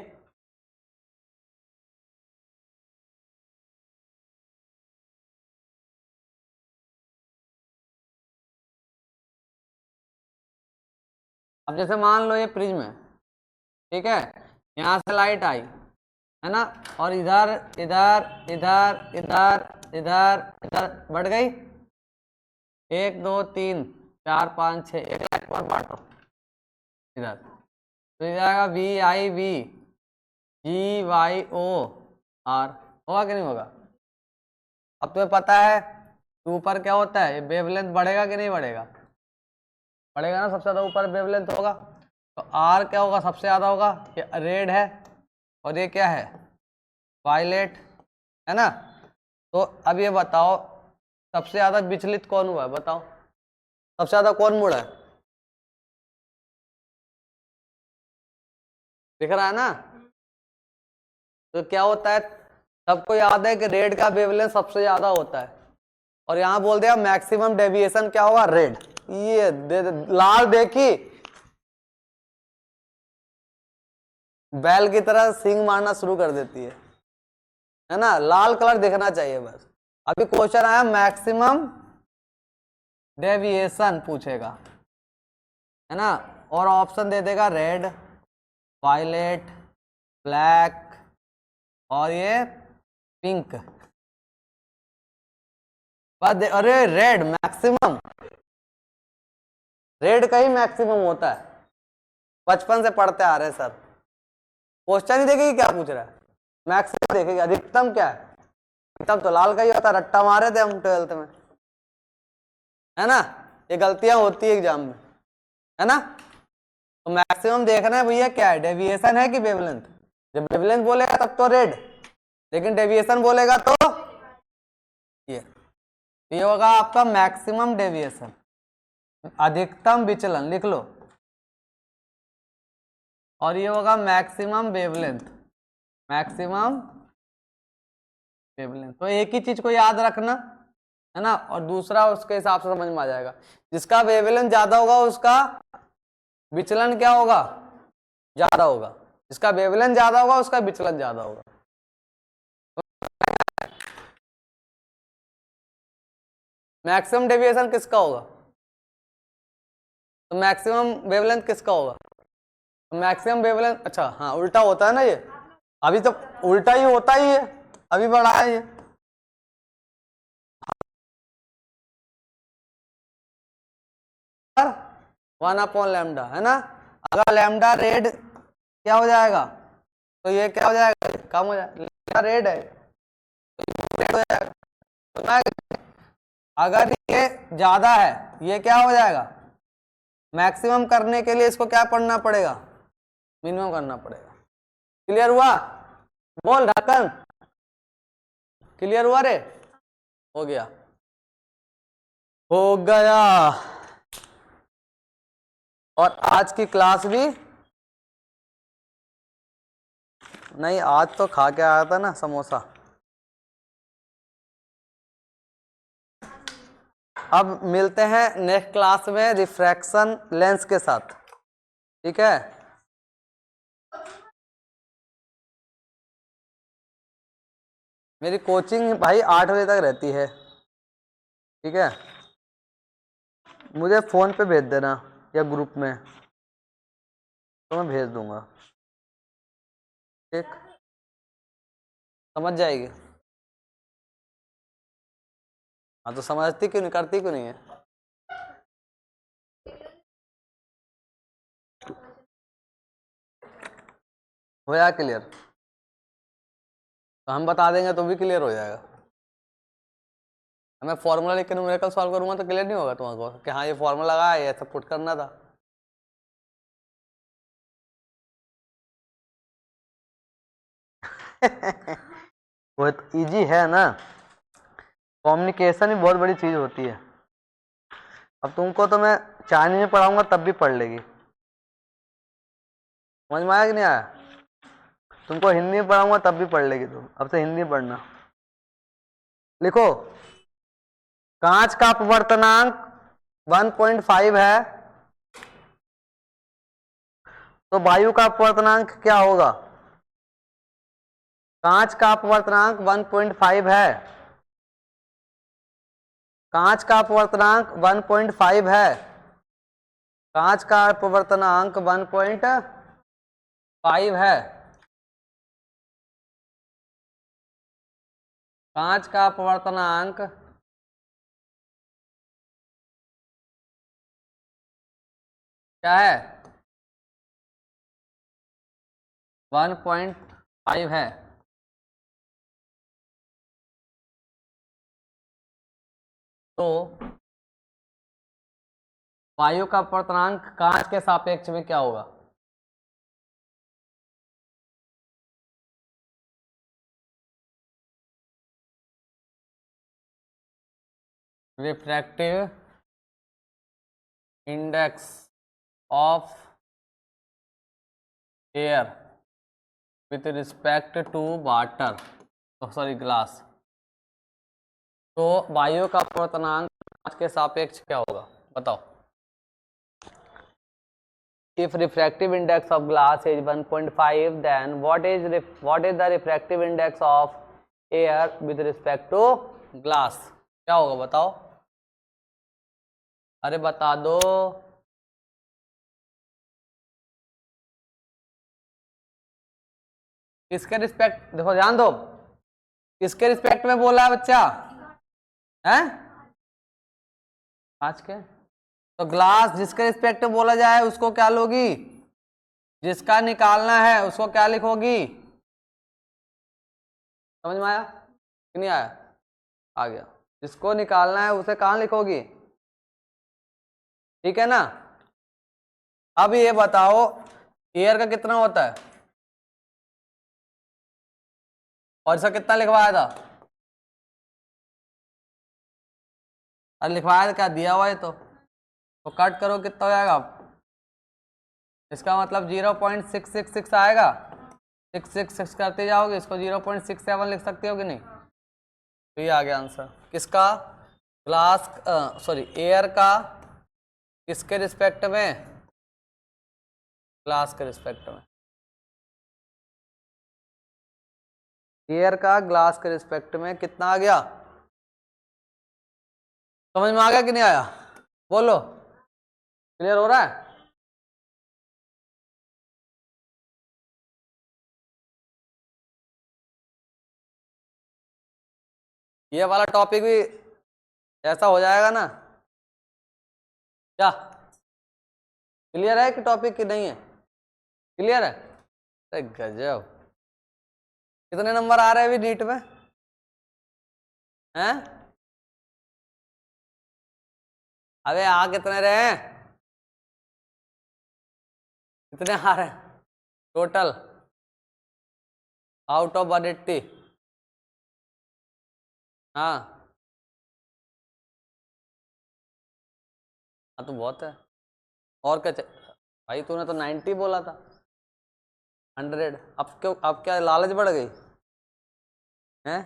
अब जैसे मान लो ये प्रिज्म है, ठीक है, यहाँ से लाइट आई है ना, और इधर इधर इधर इधर इधर इधर बढ़ गई, 1 2 3 4 5 6, एक लाइट और बांटो इधर, तो इधर आएगा VIV GYOR, होगा कि नहीं होगा? अब तुम्हें पता है कि ऊपर क्या होता है, ये वेवलेंथ बढ़ेगा कि नहीं बढ़ेगा? बढ़ेगा ना, सबसे ज्यादा ऊपर वेवलेंथ होगा, तो R क्या होगा? सबसे ज्यादा होगा, ये रेड है और ये क्या है? वायलेट है ना। तो अब ये बताओ सबसे ज्यादा विचलित कौन हुआ है? बताओ सबसे ज्यादा कौन मुड़ा है? दिख रहा है ना? तो क्या होता है, सबको याद है कि रेड का वेवलेंथ सबसे ज्यादा होता है, और यहां बोल दिया मैक्सिमम डेविएशन क्या होगा? रेड। ये लाल देखी, बैल की तरह सींग मारना शुरू कर देती है ना, लाल कलर दिखना चाहिए बस। अभी क्वेश्चन आया मैक्सिमम डेविएशन पूछेगा, है ना, और ऑप्शन दे देगा रेड, वायलेट, ब्लैक और ये पिंक। अरे रेड मैक्सिमम, रेड का ही मैक्सिमम होता है, बचपन से पढ़ते आ रहे सर। क्वेश्चन ही देखेगी क्या पूछ रहा है, मैक्सिमम देखेगी। अधिकतम क्या है? अधिकतम तो लाल का ही होता है, रट्टा मारे थे हम 12th में, है ना। ये गलतियां होती है एग्जाम में, है ना। तो मैक्सिमम देखना है भैया क्या है, डेविएशन है कि वेवलेंथ। जब वेवलेंथ बोलेगा तब तो रेड, लेकिन डेविएशन बोलेगा तो ये होगा आपका मैक्सिमम डेविएशन, अधिकतम विचलन लिख लो, और ये होगा मैक्सिमम वेवलेंथ, मैक्सिमम वेवलेंथ। तो एक ही चीज को याद रखना, है ना, और दूसरा उसके हिसाब से समझ में आ जाएगा। जिसका वेवलेंथ ज्यादा होगा उसका विचलन क्या होगा? ज्यादा होगा। जिसका वेवलेंथ ज्यादा होगा उसका विचलन ज्यादा होगा। मैक्सिमम डेविएशन किसका होगा? तो मैक्सिमम वेवलेंथ किसका होगा? मैक्सिमम वेवलेंथ, अच्छा हाँ उल्टा होता है ना ये, अभी तो उल्टा ही होता ही है, अभी बढ़ा है ये। वन अपॉन लैम्डा है ना। अगर लैम्डा रेड क्या हो जाएगा, तो ये क्या हो जाएगा, कम हो जाएगा, लैम्डा रेड है तो रेड हो जाएगा। तो अगर ये ज्यादा है ये क्या हो जाएगा, मैक्सिमम करने के लिए इसको क्या पढ़ना पड़ेगा, मिनिमम करना पड़ेगा। क्लियर हुआ, बोल ढक्कन, क्लियर हुआ रे, हो गया, हो गया। और आज की क्लास भी नहीं, आज तो खा के आया था ना समोसा। अब मिलते हैं नेक्स्ट क्लास में रिफ्रैक्शन लेंस के साथ, ठीक है। मेरी कोचिंग भाई 8 बजे तक रहती है, ठीक है। मुझे फोन पे भेज देना या ग्रुप में, तो मैं भेज दूंगा, ठीक, समझ जाएगी। हाँ तो समझती क्यों नहीं, करती क्यों नहीं है। हो जाएगा क्लियर, तो हम बता देंगे तो भी क्लियर हो जाएगा। मैं फॉर्मूला लिख के न्यूमेरिकल सॉल्व करूंगा तो क्लियर नहीं होगा तुम्हारे को कि हाँ ये फॉर्मूला लगा है, ये सब पुट करना था। वो तो इजी है ना, कम्युनिकेशन ही बहुत बड़ी चीज होती है। अब तुमको तो मैं चाइनीज में पढ़ाऊंगा तब भी पढ़ लेगी, समझ में आया कि नहीं आया। तुमको हिंदी में पढ़ाऊंगा तब भी पढ़ लेगी तुम, अब से हिंदी पढ़ना। लिखो, कांच का अपवर्तनांक 1.5 है, तो वायु का अपवर्तनांक क्या होगा। कांच का अपवर्तनांक 1.5 है, कांच का अपवर्तनांक 1.5 है, कांच का अपवर्तनांक 1.5 है, कांच का अपवर्तनांक क्या है, 1.5 है। तो वायु का अपवर्तनांक कांच के सापेक्ष में क्या होगा। Refractive index of air with respect to water, sorry glass. तो वायु का अपवर्तनांक कांच के सापेक्ष क्या होगा बताओ। If refractive index of glass is 1.5, then what is the refractive index of air with respect to glass? क्या होगा बताओ, अरे बता दो। किसके रिस्पेक्ट, देखो ध्यान दो, किसके रिस्पेक्ट में बोला है बच्चा, हैं कांच के। तो ग्लास जिसके रिस्पेक्ट में बोला जाए उसको क्या लोगी, जिसका निकालना है उसको क्या लिखोगी। समझ में आया कि नहीं आया, आ गया। जिसको निकालना है उसे कहाँ लिखोगी, ठीक है ना। अब ये बताओ एयर का कितना होता है, और इसका कितना लिखवाया था, अरे लिखवाया था क्या, दिया हुआ है तो कट करो कितना हो जाएगा, इसका मतलब 0.666 आएगा। 666 करते जाओगे, इसको 0.67 लिख सकते हो कि नहीं। तो ये आ गया आंसर किसका, ग्लास सॉरी एयर का किसके रिस्पेक्ट में, ग्लास के रिस्पेक्ट में। एयर का ग्लास के रिस्पेक्ट में कितना आ गया, समझ में आ गया कि नहीं आया, बोलो, क्लियर हो रहा है। ये वाला टॉपिक भी ऐसा हो जाएगा ना, क्या क्लियर है कि टॉपिक की नहीं है? क्लियर है? अरे गजब, कितने नंबर आ रहे हैं अभी नीट में हैं? अबे आ कितने रहे हैं, कितने आ रहे हैं टोटल आउट ऑफ 180? हाँ हाँ, तो बहुत है। और क्या भाई, तूने तो 90 बोला था, 100। अब क्यों, अब क्या लालच बढ़ गई है?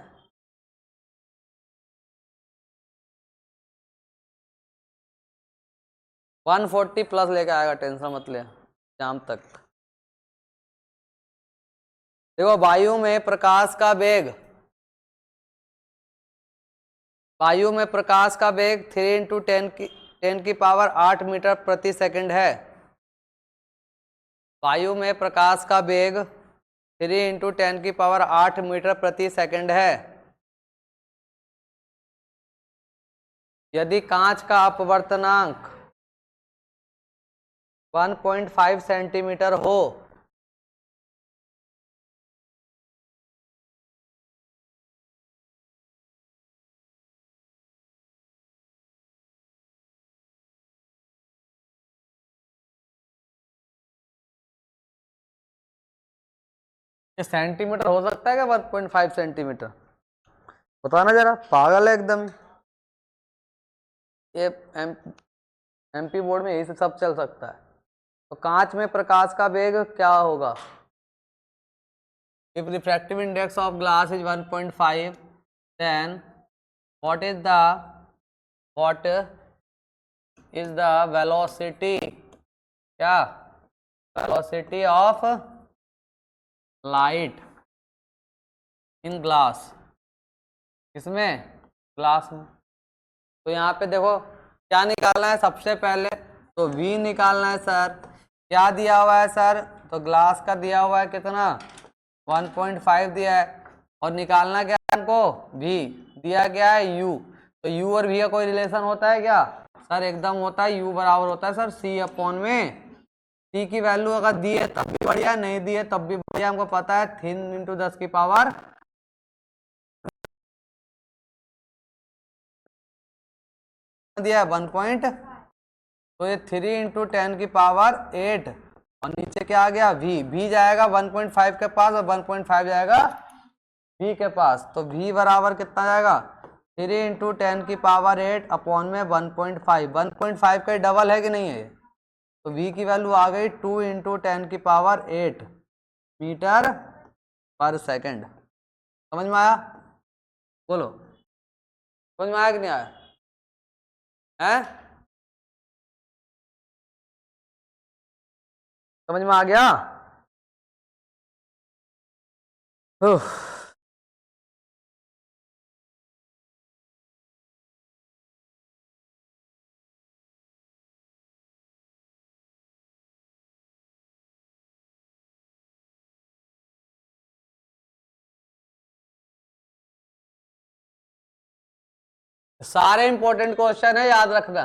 140 प्लस लेके आएगा, टेंशन मत ले शाम तक। देखो, वायु में प्रकाश का वेग, वायु में प्रकाश का वेग 3 इंटू 10 की पावर 8 मीटर प्रति सेकंड है। वायु में प्रकाश का वेग 3 इंटू 10 की पावर 8 मीटर प्रति सेकंड है। यदि कांच का अपवर्तनांक 1.5 सेंटीमीटर हो, ये सेंटीमीटर हो सकता है क्या 1.5 सेंटीमीटर? बताना जरा, पागल है एकदम ये। एमपी बोर्ड में यही से सब चल सकता है। तो कांच में प्रकाश का वेग क्या होगा? If refractive index of glass is 1.5, then what is the velocity, क्या velocity of light in glass, इसमें ग्लास में। तो यहाँ पे देखो क्या निकालना है सबसे पहले, तो v निकालना है सर। क्या दिया हुआ है सर? तो ग्लास का दिया हुआ है कितना, 1.5 दिया है, और निकालना क्या है हमको, v दिया गया है u। तो u और v का कोई रिलेशन होता है क्या सर? एकदम होता है, u बराबर होता है सर c अपॉन में। c की वैल्यू अगर दी है तब भी बढ़िया, नहीं दी है तब भी बढ़िया, हमको पता है 3 इंटू 10 की पावर दिया है 1 तो ये 3 इंटू 10 की पावर 8, और नीचे क्या आ गया v जाएगा 1.5 के पास और 1.5 जाएगा v के पास। तो v बराबर कितना जाएगा, 3 इंटू 10 की पावर 8 अपॉन में 1.5। 1.5 का डबल है कि नहीं है? तो v की वैल्यू आ गई 2 इंटू 10 की पावर 8 मीटर पर सेकंड। समझ में आया? बोलो, समझ में आया कि नहीं आया है? समझ में आ गया? सारे इंपॉर्टेंट क्वेश्चन है, याद रखना,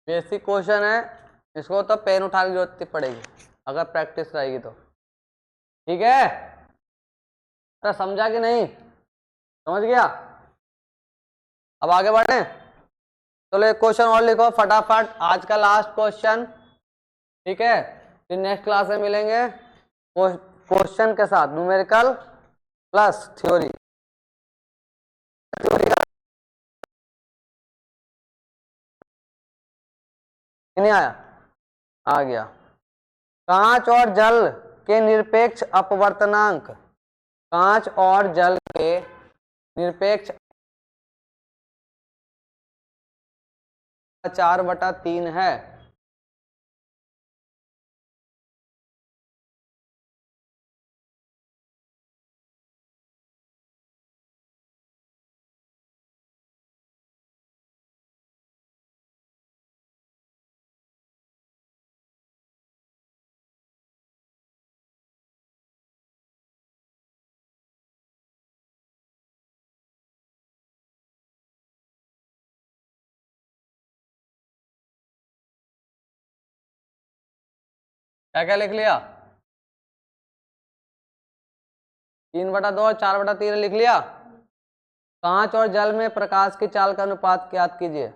बेसिक क्वेश्चन है। इसको तो पेन उठाने की जरूरत पड़ेगी अगर प्रैक्टिस रहेगी तो, ठीक है? अरे समझा कि नहीं? समझ गया? अब आगे बढ़े, चलो एक क्वेश्चन और लिखो फटाफट, आज का लास्ट क्वेश्चन, ठीक है? फिर नेक्स्ट क्लास में मिलेंगे क्वेश्चन के साथ, न्यूमेरिकल प्लस थ्योरी। नहीं आया? आ गया। कांच और जल के निरपेक्ष अपवर्तनांक, कांच और जल के निरपेक्ष 4/3 है। क्या क्या लिख लिया? 3/2 और 4/3 लिख लिया। कांच और जल में प्रकाश की चाल का अनुपात ज्ञात कीजिए।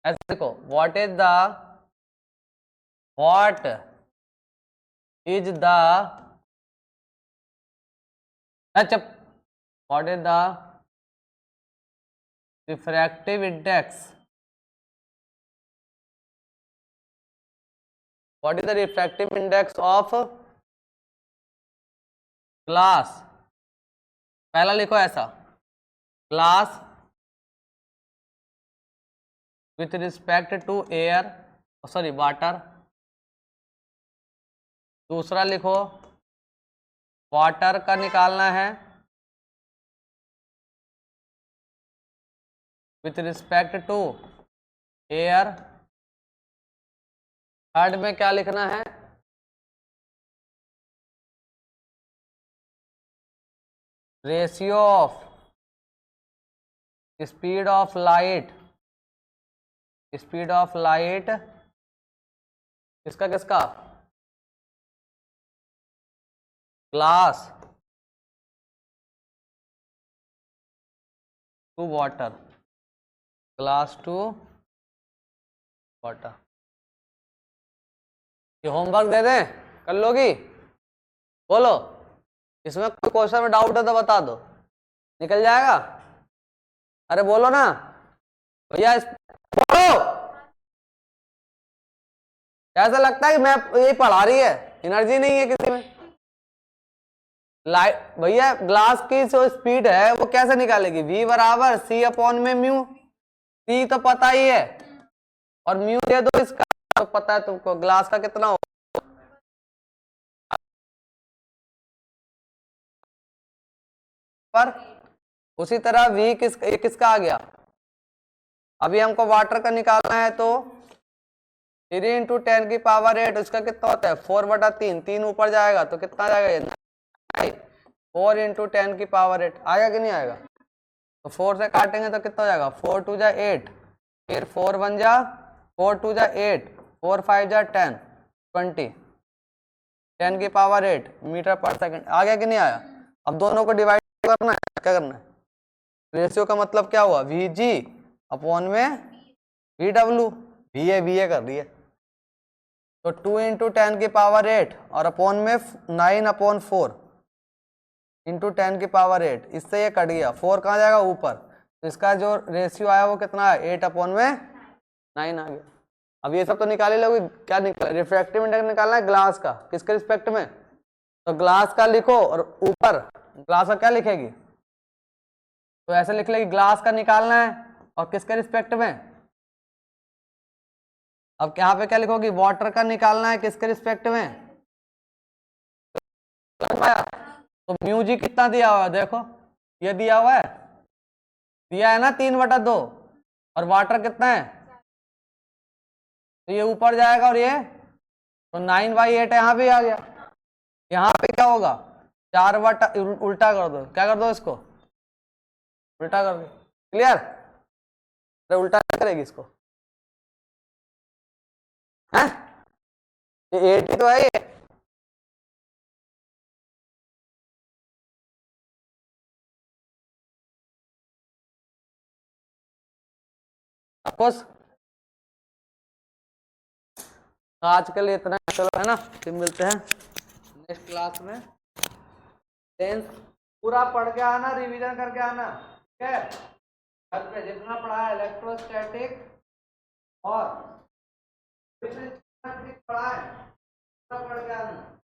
ऐसे देखो, what is the what is the refractive index, what is the refractive index of glass? पहला लिखो ऐसा, glass with respect to air, sorry water. दूसरा लिखो, वाटर का निकालना है with respect to air. Third में क्या लिखना है? Ratio of speed of light, speed of light किसका किसका? Glass to water, glass to water. ये होमवर्क दे दें, कर लोगी? बोलो, इसमें कोई क्वेश्चन में डाउट है तो बता दो, निकल जाएगा। अरे बोलो ना भैया, बोलो। ऐसा लगता है कि मैं ये पढ़ा रही है, एनर्जी नहीं है किसी में। लाइट भैया, ग्लास की जो स्पीड है वो कैसे निकालेगी? v बराबर c अपॉन में म्यू। c तो पता ही है, और म्यू दे दो इसका, तो पता है तुमको ग्लास का कितना हो। पर उसी तरह v किसका आ गया? अभी हमको वाटर का निकालना है, तो 3 × 10⁸, उसका कितना होता है? 4/3। 3 ऊपर जाएगा तो कितना जाएगा? ये 4 × 10⁸ आएगा कि नहीं आएगा? तो 4 से काटेंगे तो कितना हो जाएगा? 4 2 जा 8, फिर 4 1 जा 4 2 जा 8, 4 5 जा 10, 20, 10⁸ मीटर पर सेकंड। आ गया कि नहीं आया? अब दोनों को डिवाइड करना है, क्या करना है? रेशियो का मतलब क्या हुआ? Vg अपॉन में Vw। VA कर रही है, तो 2 × 10⁸ और अपॉन में 9/4 × 10⁸। इससे ये कट गया, 4 कहाँ जाएगा? ऊपर। तो इसका जो रेशियो आया वो कितना है? 8/9 आ गया। अब ये सब तो निकाले लोगे, क्या निकाला? रिफ्रैक्टिव इंडेक्स निकालना है ग्लास का, किसके रिस्पेक्ट में? तो ग्लास का लिखो, और ऊपर ग्लास का क्या लिखेगी? तो ऐसे लिख लेगी, ग्लास का निकालना है और किसके रिस्पेक्ट में? अब यहाँ पे क्या लिखोगी? वाटर का निकालना है, किसके रिस्पेक्ट में? तो म्यू जी कितना दिया हुआ है? देखो, ये दिया हुआ है, दिया है ना 3/2, और वाटर कितना है? तो ये ऊपर जाएगा, और ये तो 9/8 यहाँ भी आ गया। यहाँ पे क्या होगा? 4/, उल्टा कर दो, क्या कर दो इसको? उल्टा कर दो। क्लियर? अरे उल्टा करेगी इसको, है? ये 8 तो है ये। ऑफकोर्स आज के लिए इतना चलो, है ना? फिर मिलते हैं नेक्स्ट क्लास में। टेंस पूरा पढ़ के आना, रिवीजन करके आना, ठीक है? घर पे जितना पढ़ा है इलेक्ट्रोस्टैटिक और पढ़ा है, पूरा पढ़ के आना।